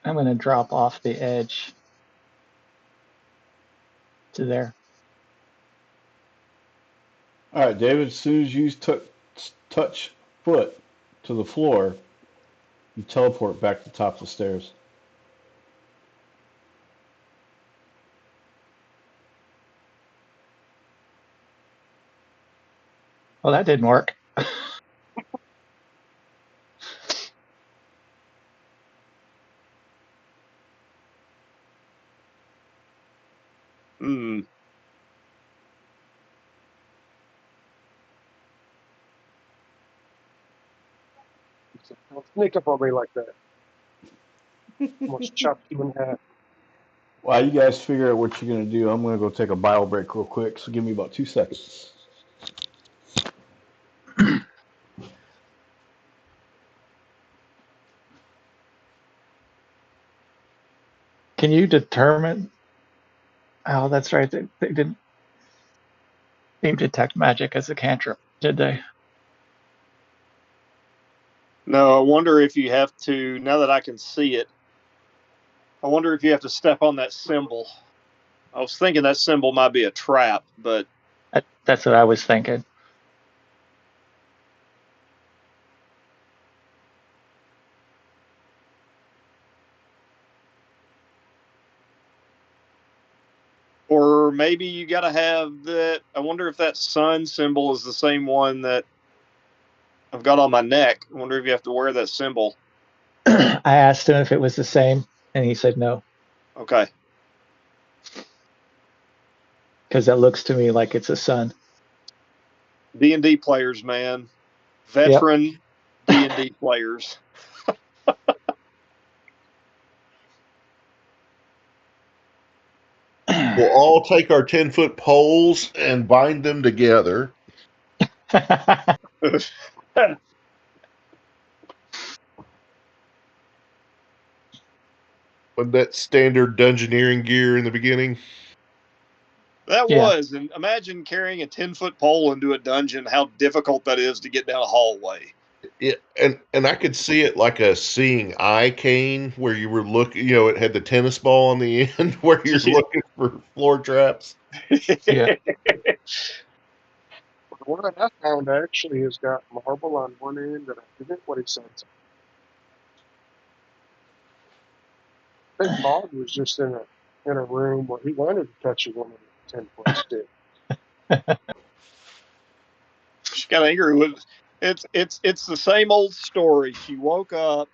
I'm going to drop off the edge to there. All right, David, as soon as you touch foot to the floor, you teleport back to the top of the stairs. Well, that didn't work. Hmm. Don't sneak up on me like that. Almost chop you in half. While you guys figure out what you're going to do, I'm going to go take a bio break real quick, so give me about 2 seconds. Can you determine? Oh, that's right. They didn't even detect magic as a cantrip, did they? No, I wonder if you have to, now that I can see it, I wonder if you have to step on that symbol. I was thinking that symbol might be a trap, but That's what I was thinking. or maybe you got to have that. I wonder if that sun symbol is the same one that I've got on my neck. I wonder if you have to wear that symbol. I asked him if it was the same, and he said no, Okay. because that looks to me like it's a sun. D&D players, man. Veteran D&D players. We'll all take our 10-foot poles and bind them together. With that standard dungeoneering gear in the beginning. That Yeah. was, and imagine carrying a 10-foot pole into a dungeon, how difficult that is to get down a hallway. Yeah, and I could see it like a seeing eye cane where you were looking, it had the tennis ball on the end where you're looking for floor traps. Yeah. The one I found actually has got marble on one end, and I forget what he said. I think Bob was just in a room where he wanted to touch a woman with a 10-foot stick. She got angry with it's the same old story. She woke up,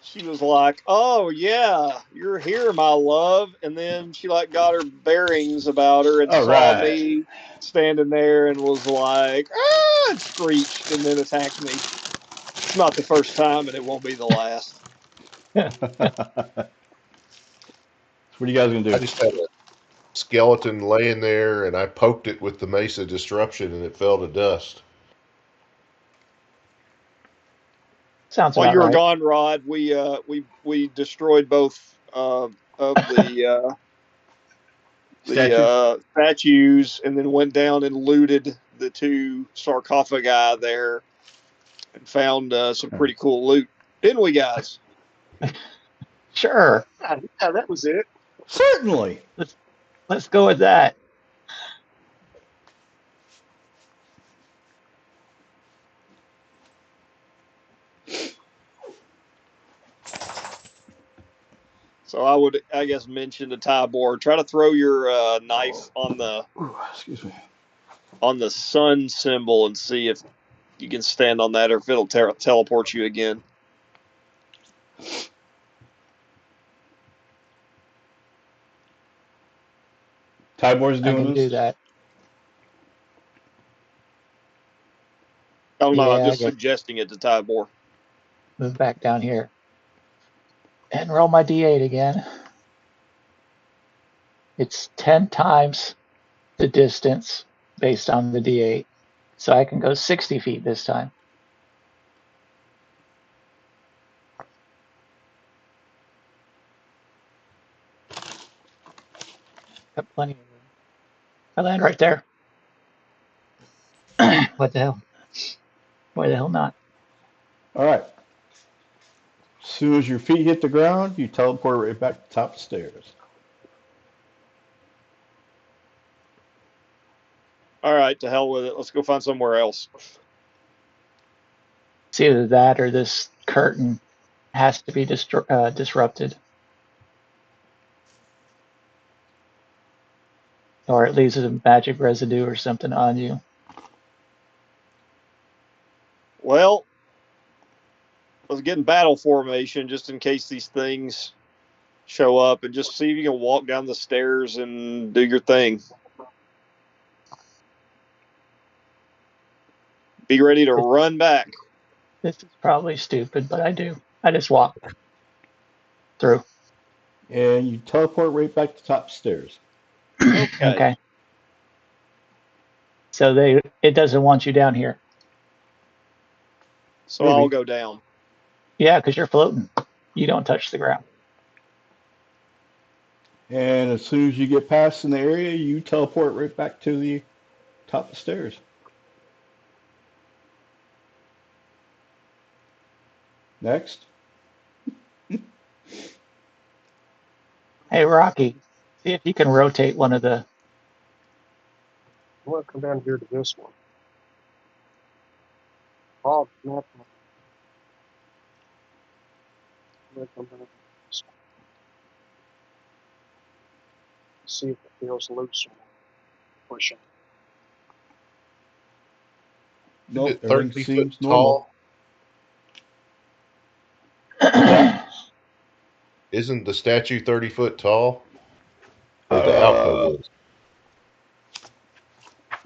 she was like, "Oh yeah, you're here, my love," and then she like got her bearings about her and All saw right. me standing there and was like, "Ah!" and screeched and then attacked me. It's not the first time, and it won't be the last. What are you guys gonna I do? just had a skeleton laying there, and I poked it with the Mace of Disruption, and it fell to dust. Sounds While about you were right. gone, Rod, we destroyed both of the statues, and then went down and looted the two sarcophagi there, and found some pretty cool loot, didn't we, guys? Sure. Yeah, that was it. Certainly. Let's go with that. So I guess, mention to Tybor, try to throw your knife on the Ooh, excuse me. sun symbol and see if you can stand on that or if it'll teleport you again. Tybor's I doing can this. do that. Oh no, I'm Yeah, I just guess suggesting it to Tybor. move back down here and roll my D8 again. It's 10 times the distance based on the D8. So I can go 60 feet this time. Got plenty of room. I land right there. What the hell? Why the hell not? All right. As soon as your feet hit the ground, you teleport right back to the top of the stairs. All right, to hell with it. Let's go find somewhere else. It's either that or this curtain has to be disrupted. Or it leaves a magic residue or something on you. Well, let's get in battle formation just in case these things show up, and just see if you can walk down the stairs and do your thing. Be ready to run back. This is probably stupid, but I do. I just walk through. And you teleport right back to the top of the stairs. Okay. So it doesn't want you down here. So Maybe. I'll go down. Yeah, because you're floating. You don't touch the ground. And as soon as you get past in the area, you teleport right back to the top of the stairs. Next. Hey, Rocky, see if you can rotate one of the. I'm going to come down here to this one. Oh, not I'm going to come down to this one. See if it feels loose or not. Push on. Isn't Nope, it everything 30 foot seems normal. tall? What's that? Isn't the statue 30 foot tall? Or the alcove Uh, is?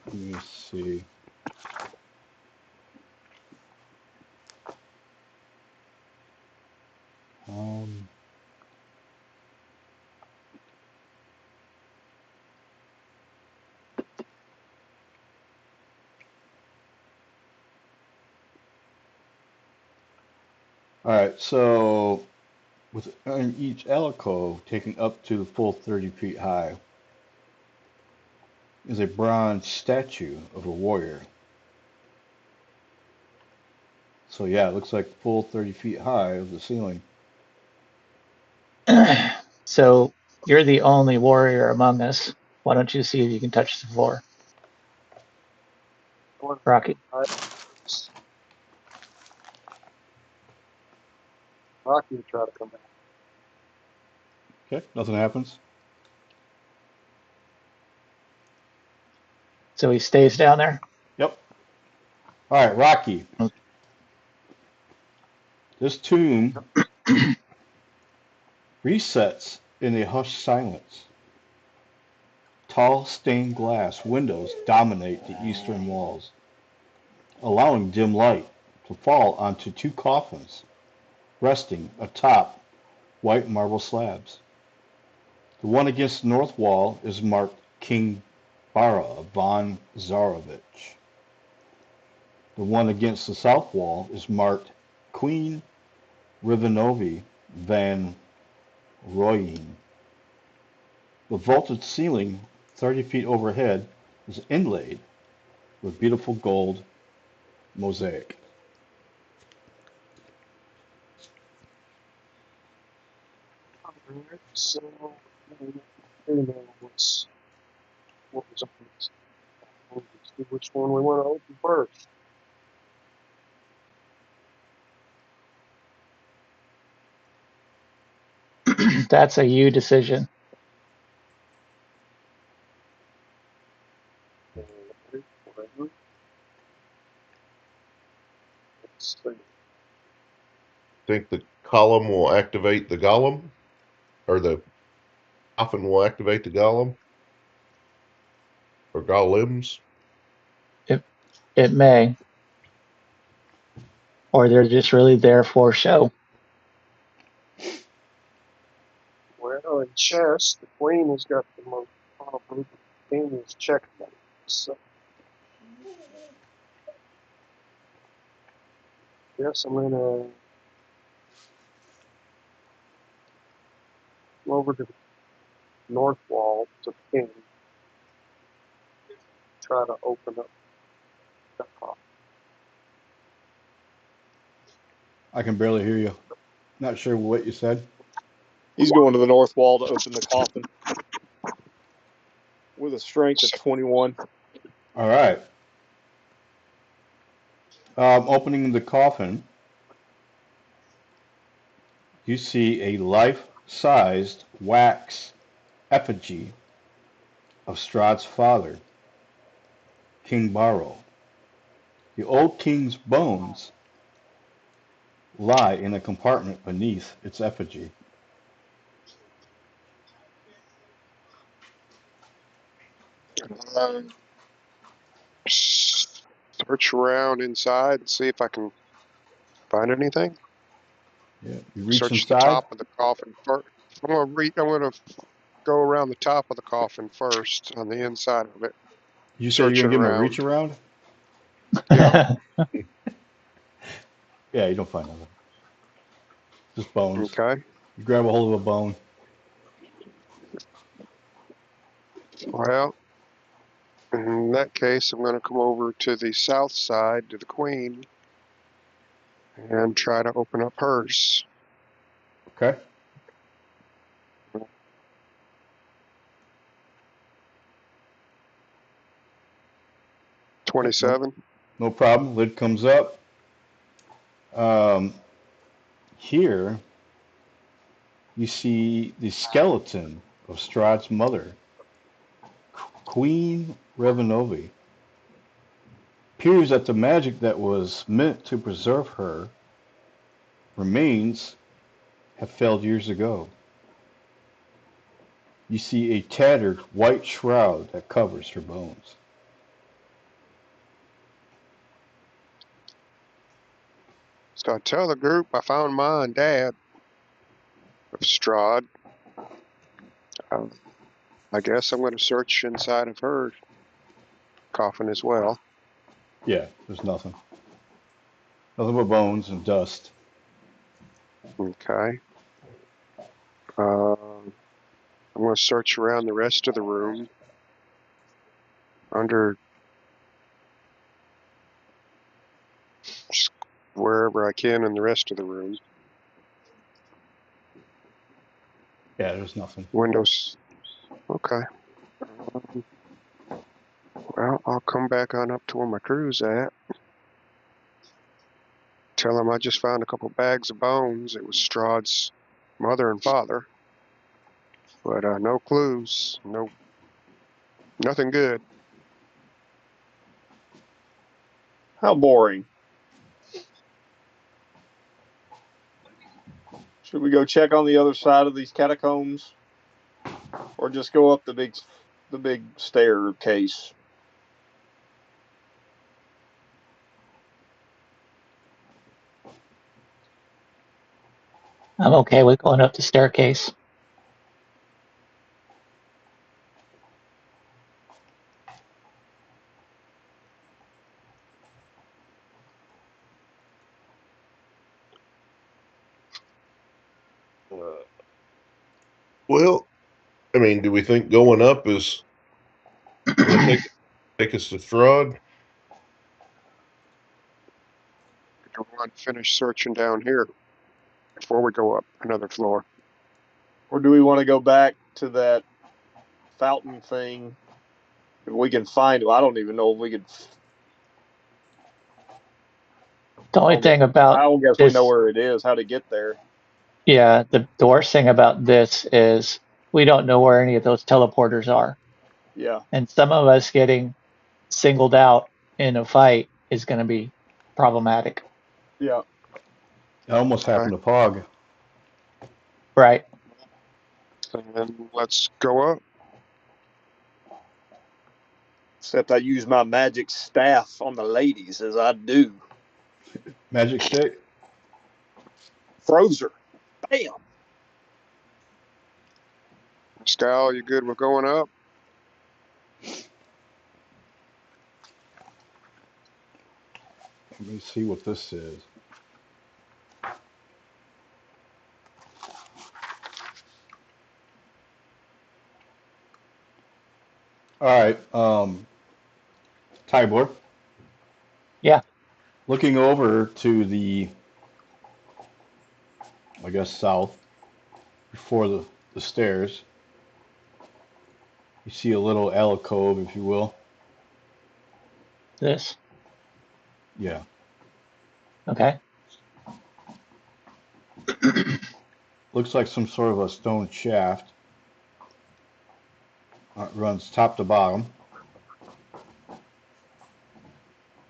let me see. Um, all right, so with each alcove taking up to the full 30 feet high is a bronze statue of a warrior. So yeah, it looks like full 30 feet high of the ceiling. So you're the only warrior among us. Why don't you see if you can touch the floor, I want Rocky? to Rocky to try to come back. Okay, nothing happens. So he stays down there. Yep. All right, Rocky. This tomb resets in a hushed silence. Tall stained glass windows dominate the eastern walls, allowing dim light to fall onto two coffins resting atop white marble slabs. The one against the north wall is marked King Bara von Zarovich. The one against the south wall is marked Queen Rivenovi van Rooyen. The vaulted ceiling, 30 feet overhead, is inlaid with beautiful gold mosaic. Alright, so now what was on this? Let's see which one we want to open first. That's a you decision. Whatever. Let's see. Think the column will activate the golem? Or the coffin will activate the golem? Or golems? It it may, or they're just really there for show. Well, in chess, the queen has got the most probably. The king is checkmate. So, yes, I'm gonna go over to the north wall to the king. Try to open up that coffin. I can barely hear you. Not sure what you said. He's going to the north wall to open the coffin with a strength of 21. All right. Opening the coffin, you see a life-sized wax effigy of Strahd's father, King Baro. The old king's bones lie in a compartment beneath its effigy. Search around inside and see if I can find anything. Yeah, you reach Search the inside. top of the coffin first. I'm gonna go around the top of the coffin first on the inside of it. You said you're Searching gonna give him a reach around. around. Yeah. Yeah, you don't find nothing. Just bones. Okay. You grab a hold of a bone. Well, in that case, I'm going to come over to the south side to the queen and try to open up hers. Okay. Okay, 27. no problem. Lid comes up. Um, here you see the skeleton of Strahd's mother, Queen Revenovi. Appears that the magic that was meant to preserve her remains have failed years ago. You see a tattered white shroud that covers her bones. So I tell the group I found Ma and Dad of Strahd. I guess I'm going to search inside of her coffin as well. Yeah, there's nothing. Nothing but bones and dust. Okay. I'm going to search around the rest of the room under just wherever I can in the rest of the room. Yeah, there's nothing. Windows. Okay. Um, well, I'll come back on up to where my crew's at. Tell them I just found a couple bags of bones. It was Strahd's mother and father. But no clues. Nothing good. How boring. Should we go check on the other side of these catacombs, or just go up the big staircase? I'm okay with going up the staircase. Well, I mean, do we think going up is going to take us to Thrud? Do we want to finish searching down here before we go up another floor? Or do we want to go back to that fountain thing? If we can find it, I don't even know if we could. The only thing I about don't guess we know this, where it is, how to get there. yeah, the worst thing about this is we don't know where any of those teleporters are. Yeah, And some of us getting singled out in a fight is going to be problematic. yeah. It almost Okay. happened to Pog. Right. And let's go up. Except I use my magic staff on the ladies as I do. Magic stick? Froze her. Bam. Scal, you good with going up? Let me see what this is. All right, Tybor. Yeah. Looking over to the, I guess, south, before the stairs, you see a little alcove, if you will. This. Yeah. Okay. Looks like some sort of a stone shaft. It runs top to bottom.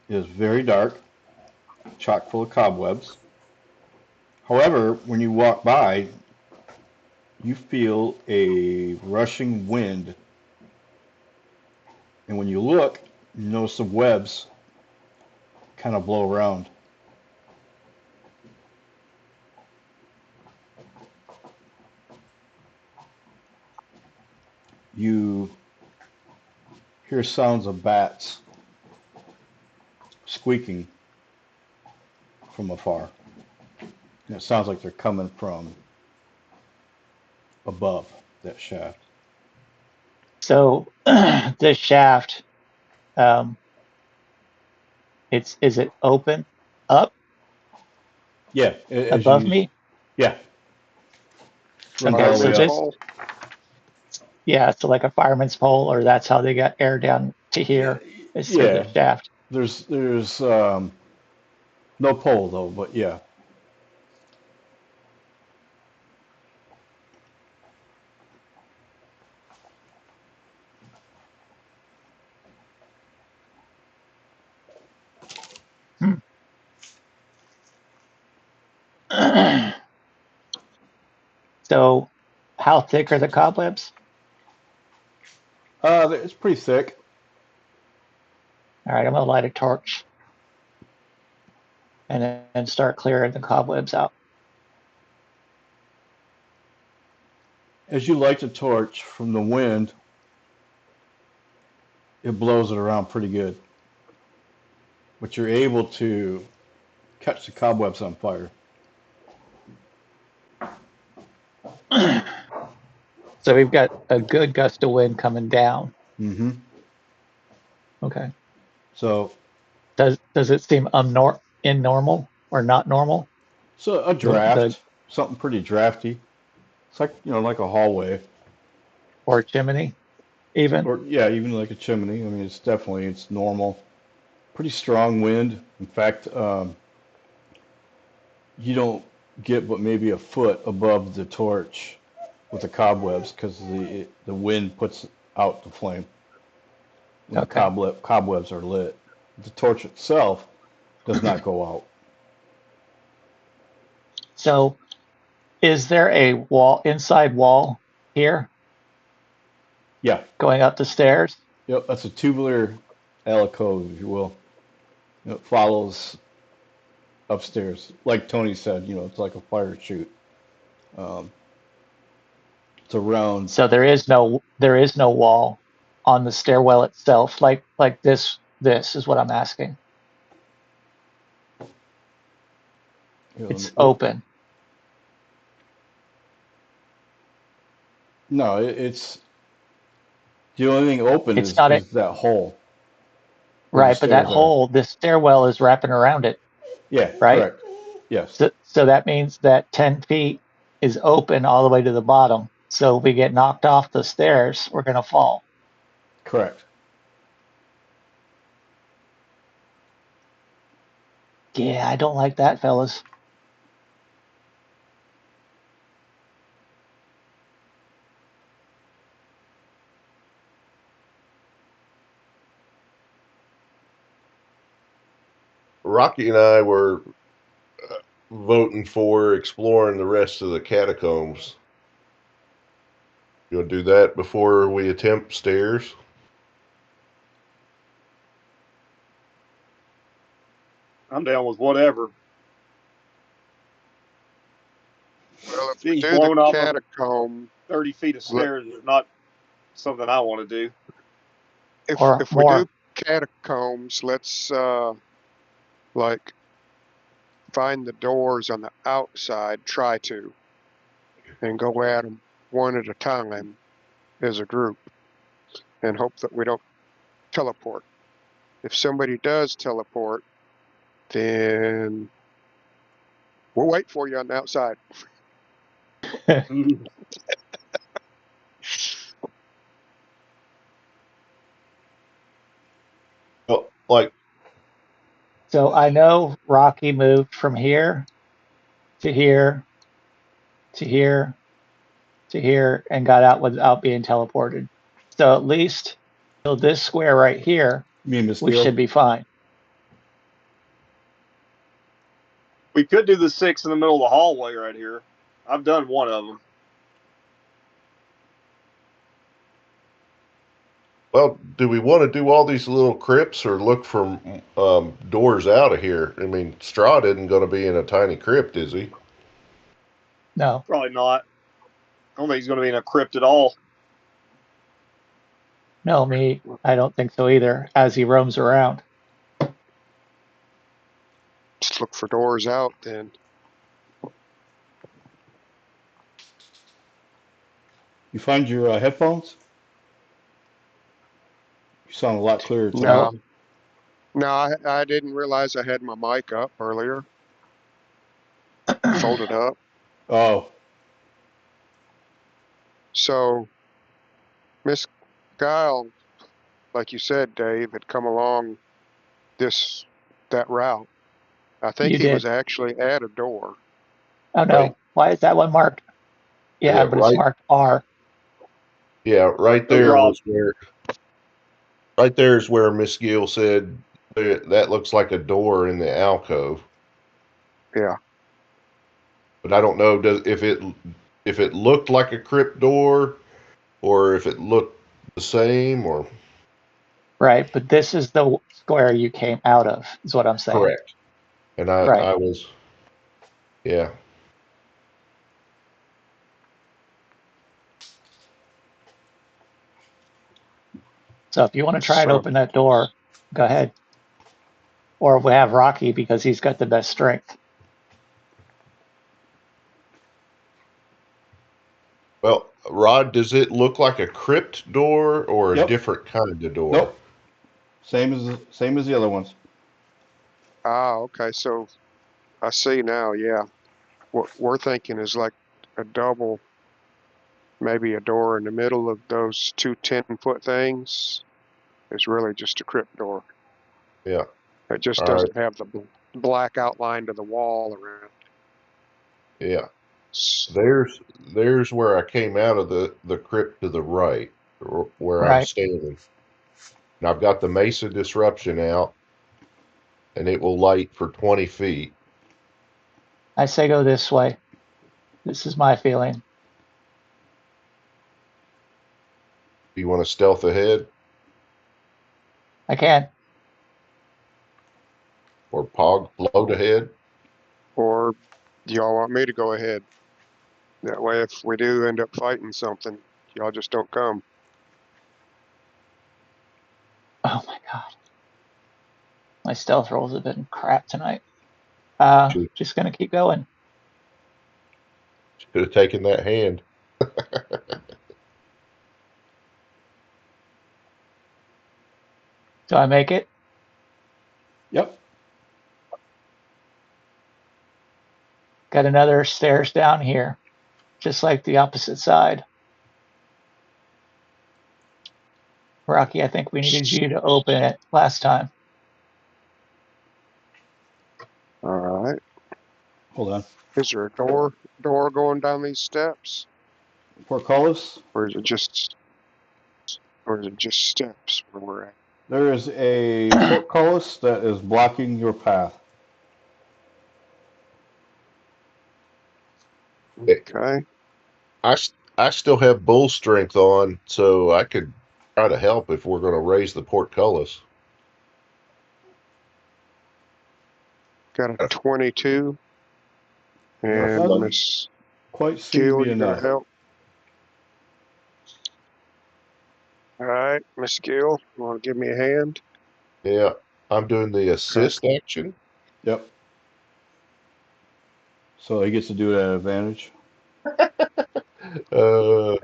It is very dark, chock full of cobwebs. However, when you walk by, you feel a rushing wind, and when you look, you notice the webs kind of blow around. You hear sounds of bats squeaking from afar. And it sounds like they're coming from above that shaft. So this shaft, is it open up Yeah, as above you, me? yeah, runs Okay, all the so way Fireman's up. this, pole. yeah, so like a fireman's pole, or that's how they got air down to Yeah, here, is through the yeah. shaft. There's no pole though, but yeah. Hmm. So how thick are the cobwebs? It's pretty thick. All right, I'm gonna light a torch and then start clearing the cobwebs out. As you light the torch from the wind, it blows it around pretty good. But you're able to catch the cobwebs on fire. So we've got a good gust of wind coming down. Mm-hmm. Okay. So, Does it seem normal or not normal? so a The draft, something pretty drafty. It's like, like a hallway. or chimney even? Or yeah, even like a chimney. I mean, it's normal. Pretty strong wind. In fact, you don't get but maybe a foot above the torch with the cobwebs because the wind puts out the flame when the Okay. cobwebs are lit. The torch itself does not go out. So is there a inside wall here Yeah, going up the stairs? yep, that's a tubular alcove, if you will. It follows upstairs, like Tony said. It's like a fire chute. Um, it's around. So there is no wall on the stairwell itself, like this. This is what I'm asking. It's What? open. No, it's the only thing open It's is not a is that hole where the right, but that stairs are. hole, this stairwell is wrapping around it, Yeah, right? correct. Yes, So that means that 10 feet is open all the way to the bottom. So if we get knocked off the stairs, we're gonna fall. correct. Yeah, I don't like that, fellas. Rocky and I were voting for exploring the rest of the catacombs. You'll do that before we attempt stairs? I'm down with whatever. Well, if we Being do the blown off of catacomb, 30 feet of let, stairs is not something I want to do. if Or if we do more. catacombs, let's like find the doors on the outside. Try to and go at them one at a time as a group, and hope that we don't teleport. If somebody does teleport, then we'll wait for you on the outside. Well, like, So I know Rocky moved from here to here to here to here and got out without being teleported. So at least till this square right here, Me and Miss we Gail. should be fine. We could do the 6 in the middle of the hallway right here. I've done one of them. well, do we want to do all these little crypts or look for doors out of here? I mean, Strahd isn't going to be in a tiny crypt, is he? No, Probably not. I don't think he's going to be in a crypt at all. no, I don't think so either, as he roams around. Just look for doors out then. You find your headphones? You sound a lot clearer, Tony. No, So no, I didn't realize I had my mic up earlier, folded up. Oh, So Miss Guile, like you said, Dave, had come along that route. I think you he was did. actually at a door. Oh Right. no, why is that one marked? Yeah, Yeah, but it's right. marked R. Yeah, right Those there are all was where. Right there is where Miss Gill said that looks like a door in the alcove. Yeah. But I don't know if it looked like a crypt door or if it looked the same or Right, but this is the square you came out of, is what I'm saying. correct. And Right. I was yeah. So if you want to try and So open that door, go ahead. Or we have Rocky because he's got the best strength. Well, Rod, does it look like a crypt door or a yep. different kind of door? Nope. Same as the other ones. okay. So I see now. Yeah. What we're thinking is like a double, maybe a door in the middle of those two 10-foot things is really just a crypt door. Yeah. It just All right. doesn't have the black outline to the wall around. Yeah. There's where I came out of the crypt to the right, where I'm Right. standing. And I've got the Mesa disruption out, and it will light for 20 feet. I say go this way. This is my feeling. Do you want to stealth ahead I can. or pog float ahead? Or do y'all want me to go ahead? That way, if we do end up fighting something, y'all just don't come. Oh my god. My stealth rolls have been crap tonight. Should Just gonna keep going. have taken that hand. Do I make it? Yep. Got another stairs down here, just like the opposite side. Rocky, I think we needed you to open it last time. All right. Hold on. Is there a door going down these steps, Portcullis. or is it just steps where we're at? There is a portcullis that is blocking your path. Okay. I still have bull strength on, so I could try to help if we're going to raise the portcullis. Got a 22, Got and Doesn't Miss quite seem to Gill, be you gonna enough. help? All right, Miss Gill, you want to give me a hand? Yeah, I'm doing the Okay. assist action. Yep. So he gets to do it at advantage. Uh,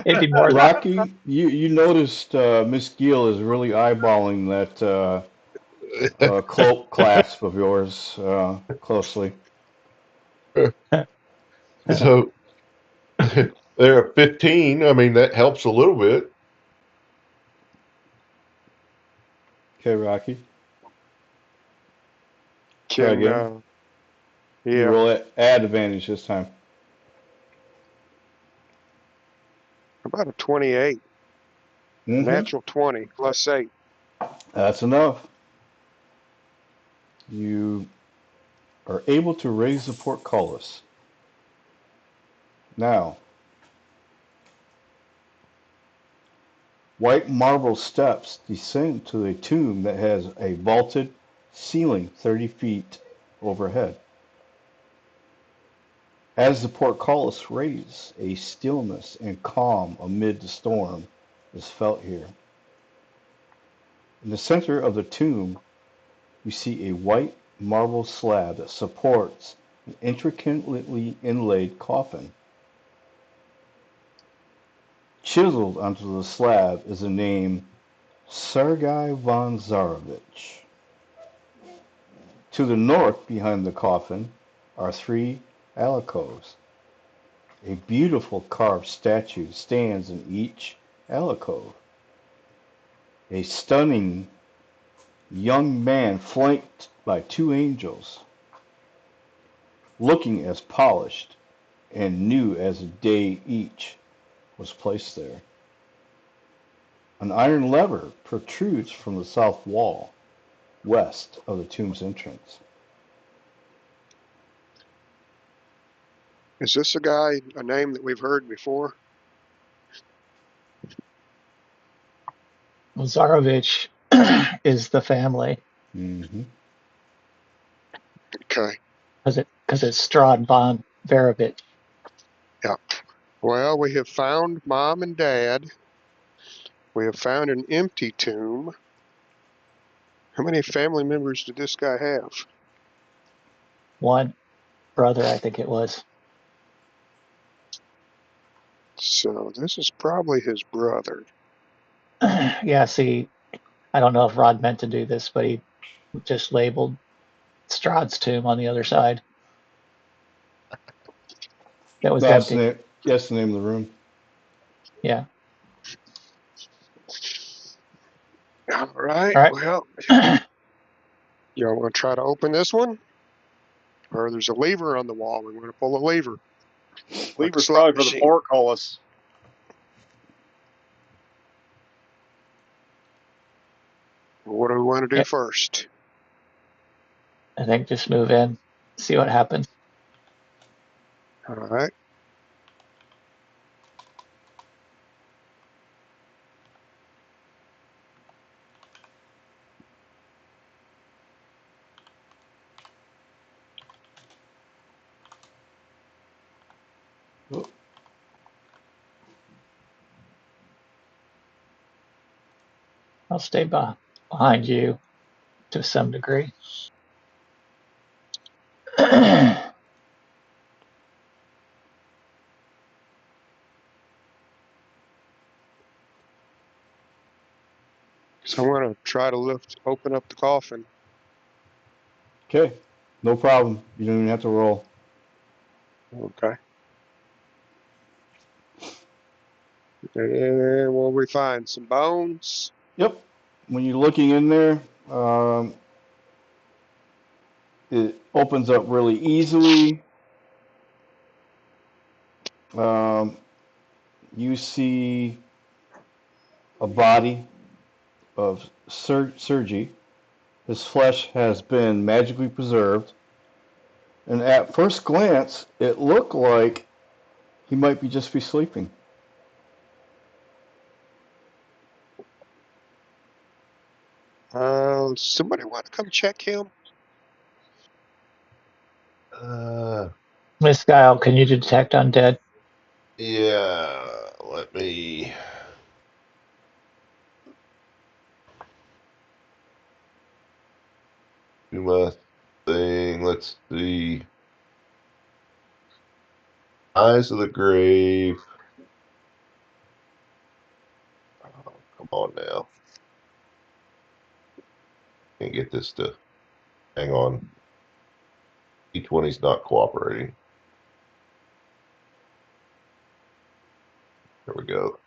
It'd be more than Rocky, you noticed Miss Gill is really eyeballing that cloak clasp of yours closely. so they're at 15. I mean, that helps a little bit. Okay, Rocky. Try Can again. You yeah, roll at add advantage this time. about a 28, Mm-hmm. natural 20 plus 8. That's enough. You are able to raise the portcullis. Now, white marble steps descend to a tomb that has a vaulted ceiling 30 feet overhead. As the portcullis raises, a stillness and calm amid the storm is felt here. In the center of the tomb, you see a white marble slab that supports an intricately inlaid coffin. Chiseled onto the slab is the name Sergei von Zarovich. To the north, behind the coffin, are three alcoves. A beautiful carved statue stands in each alcove. A stunning young man flanked by two angels, looking as polished and new as the day each, was placed there. An iron lever protrudes from the south wall, west of the tomb's entrance. Is this a guy, a name that we've heard before? Zarovich is the family Mm-hmm. Okay. because it's Strahd von Verovich. Yeah. Well, we have found Mom and Dad. We have found an empty tomb. How many family members did this guy have? One brother, I think it was. So this is probably his brother. Yeah, see, I don't know if Rod meant to do this, but he just labeled Strahd's tomb on the other side. That was That's the empty. name. That's the name of the room. Yeah. All right. All right. Well, y'all want to try to open this one? Or there's a lever on the wall. We want to pull a lever. Lever's slot probably for the machine. portcullis. What do we want to do Okay. first? I think just move in, see what happens. All right. Oh, I'll stay behind you to some degree. So I want to try to open up the coffin. okay, no problem. You don't even have to roll. Okay. And what we find? Some bones. Yep. When you're looking in there, it opens up really easily. Um, you see a body of Sergi. His flesh has been magically preserved, and at first glance, it looked like he might be sleeping. Somebody want to come check him? Miss Guile, can you detect undead? Yeah, let me. Do my thing. Let's see. Eyes of the Grave. Oh, come on now. Can't get this to hang on. E20's not cooperating. There we go.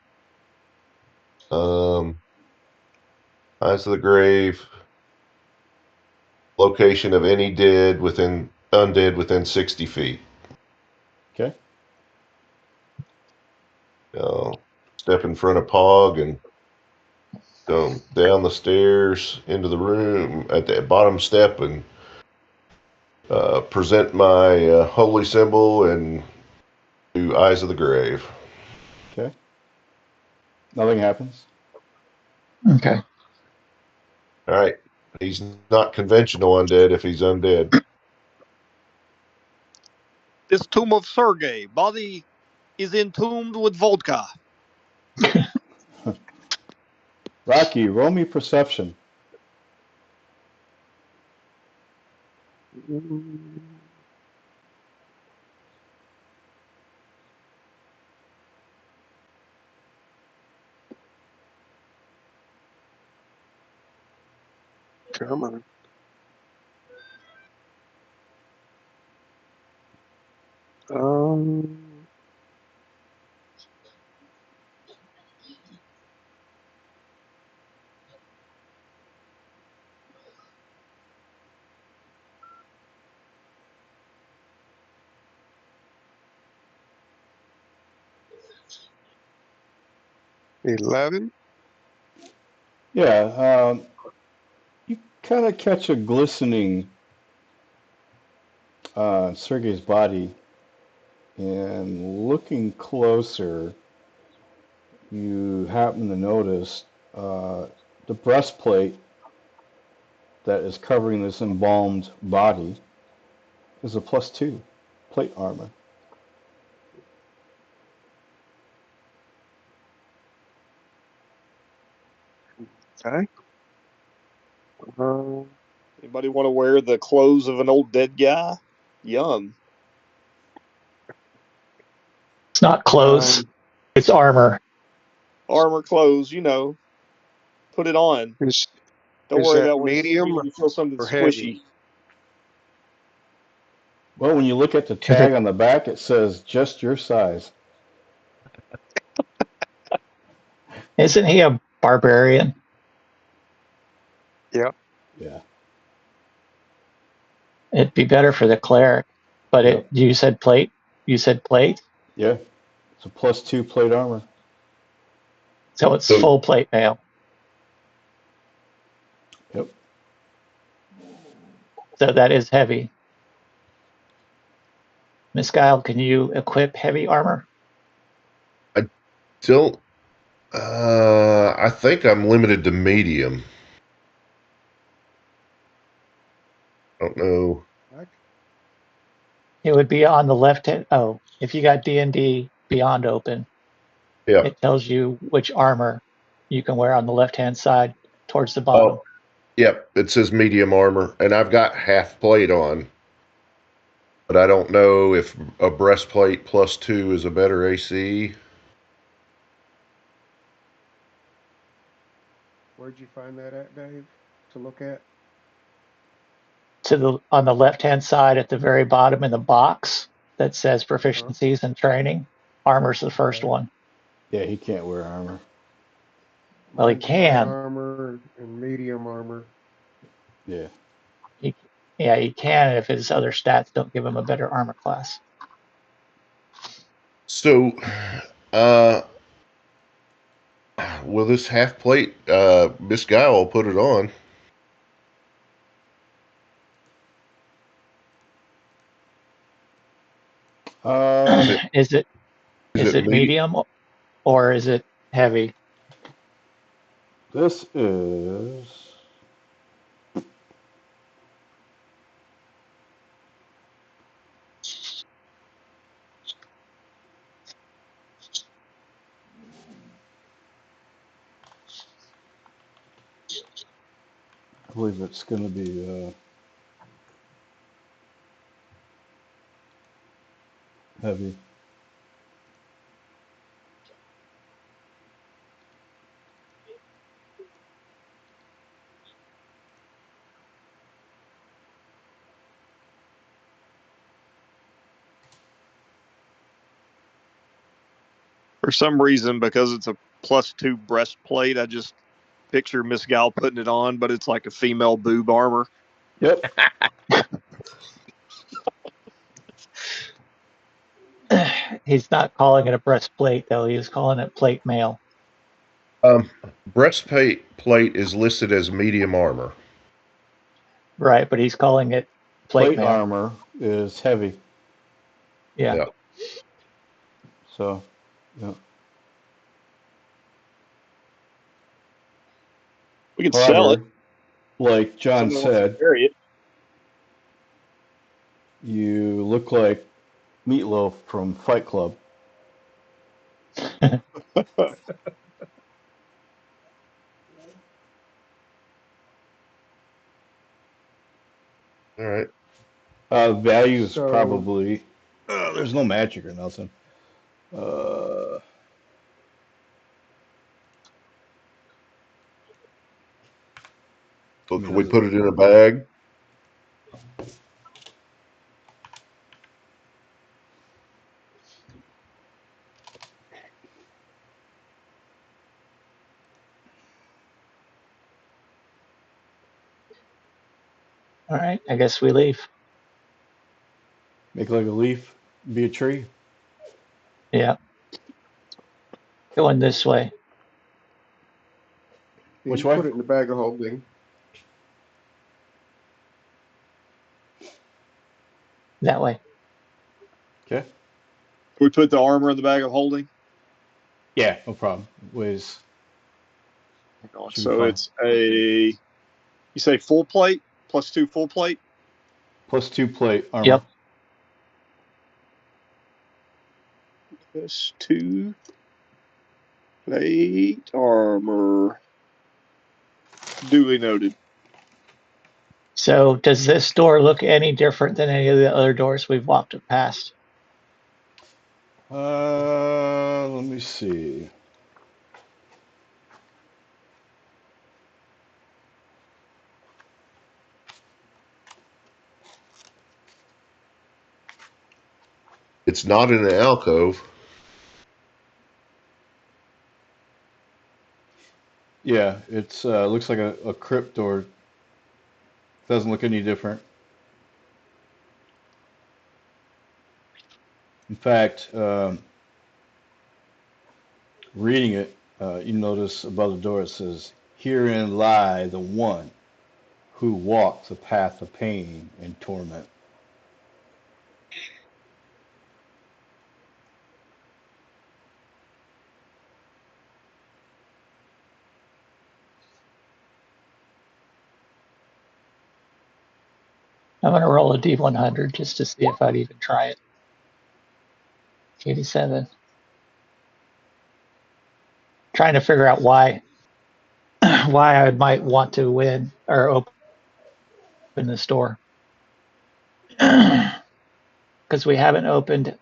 Eyes of the Grave. Location of any undead within 60 feet. Okay. Step in front of Pog and go down the stairs into the room at the bottom step and present my holy symbol and do Eyes of the Grave. Okay. Nothing happens. Okay. All right. He's not conventional undead if he's undead. This tomb of Sergei. Body is entombed with vodka. Rocky, roll me perception. Come on. Um, 11. Yeah, you kind of catch a glistening on Sergei's body, and looking closer, you happen to notice the breastplate that is covering this embalmed body is a +2 plate armor. Okay. Um, Anybody want to wear the clothes of an old dead guy? Yum. It's not clothes, um, it's armor. Armor, clothes, you know. Put it on. is Don't is worry that about when medium you feel something or heavy? squishy. Well, when you look at the If tag it on the back, it says just your size. isn't he a barbarian? Yeah. Yeah. It'd be better for the cleric. But Yep. you said plate? You said plate? Yeah. It's a +2 plate armor. So it's So full plate mail. Yep. So that is heavy. Miss Guile, can you equip heavy armor? I don't. I think I'm limited to medium. I don't know. It would be on the left hand. Oh, if you got D&D Beyond open, Yeah. it tells you which armor you can wear on the left hand side towards the bottom. Oh, yep. It says medium armor, and I've got half plate on, but I don't know if a breastplate +2 is a better AC. Where'd you find that at, Dave? To look at? On the left hand side at the very bottom in the box that says Uh-huh. proficiencies and training, armor's the first Okay. one. Yeah, he can't wear armor. Well, he Mine's light can. armor and medium armor. Yeah. He, yeah, he can if his other stats don't give him a better armor class. So, uh, will this half plate, this guy will put it on. Is Um, it, Is it is is it it me? medium or is it heavy? this is. I believe it's going to be heavy. For some reason, because it's a +2 breastplate, I just picture Miss Gal putting it on, but it's like a female boob armor. Yep. He's not calling it a breastplate though. He was calling it plate mail. Um, breastplate is listed as medium armor. Right, but he's calling it plate Plate mail. armor is heavy. Yeah. Yeah. So, yeah. We could sell it. However, like John Someone wants to said, carry it. you look like Meatloaf from Fight Club. All right. Value is So probably. There's no magic or nothing. Uh, So can we put it in a bag? All right, I guess we leave. Make like a leaf, be a tree. Yeah. Going this way. Which You way? put it in the bag of holding. That way. Okay. We put the armor in the bag of holding. Yeah, no problem. Weighs Hang on. should be So fine. it's you say full plate plus 2 full plate. Plus 2 plate armor. Yep. Plus 2 plate armor. Duly noted. So does this door look any different than any of the other doors we've walked past? Let me see. It's not in an alcove. Yeah, it's looks like a crypt door. Doesn't look any different. In fact, reading it, you notice above the door it says, "Herein lie the one who walked the path of pain and torment." I'm going to roll a D100 just to see if I'd even try it. 87. Trying to figure out why I might want to win or open this door. Because we haven't opened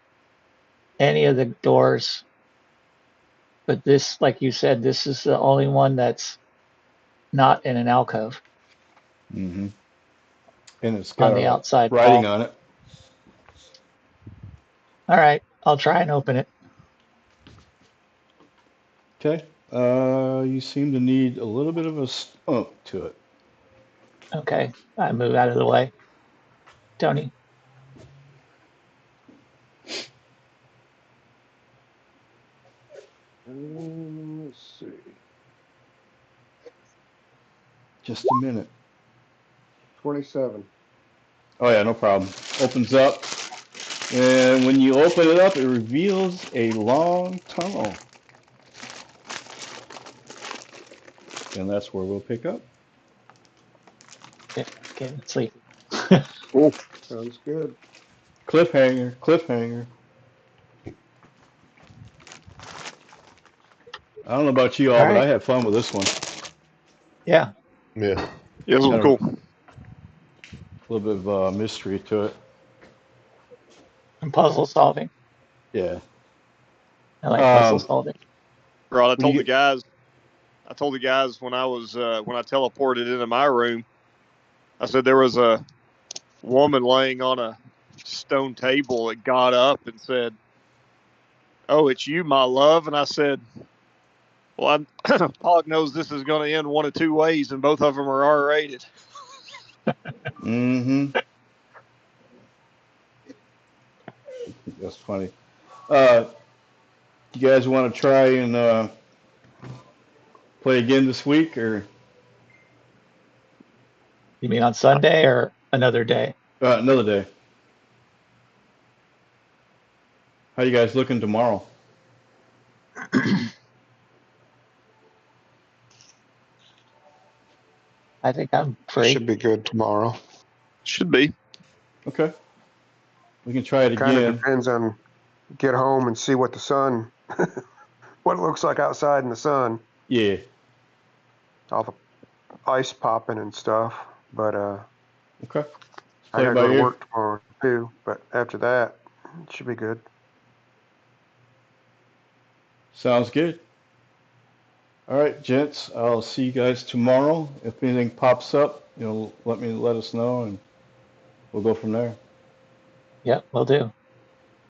any of the doors. But this, like you said, this is the only one that's not in an alcove Mm-hmm. And it's on got the outside writing wall. on it. All right, I'll try and open it. Okay. You seem to need a little bit of a stump to it. Okay, I move out of the way. Tony. Let's see. Just a minute. 27. Oh yeah, no problem. Opens up, and when you open it up, it reveals a long tunnel, and that's where we'll pick up. Yeah, okay, let's leave. Cool. Sounds good. Cliffhanger, cliffhanger. I don't know about you all, All but I right. had fun with this one. Yeah. Yeah. Yeah, this was Kind of cool. a little bit of mystery to it. And puzzle solving. Yeah. I like puzzle Um, solving. Right. I when you told the get, guys. I told the guys when I was when I teleported into my room. I said there was a woman laying on a stone table that got up and said, "Oh, it's you, my love." And I said, "Well, Pog knows this is going to end one of two ways, and both of them are R-rated." mm-hmm. That's funny. Uh, you guys want to try and play again this week, or You mean on Sunday or another day? another day? How you guys looking tomorrow? I think I'm free. Should be good tomorrow. Should be. Okay, we can try it Kind of again. depends on get home and see what the sun, what it looks like outside in the sun. Yeah. All the ice popping and stuff. But Okay. Let's I play it gotta by go to ear. work tomorrow too. But after that, it should be good. Sounds good. All right, gents. I'll see you guys tomorrow. If anything pops up, let us know, and we'll go from there. Yep, will do.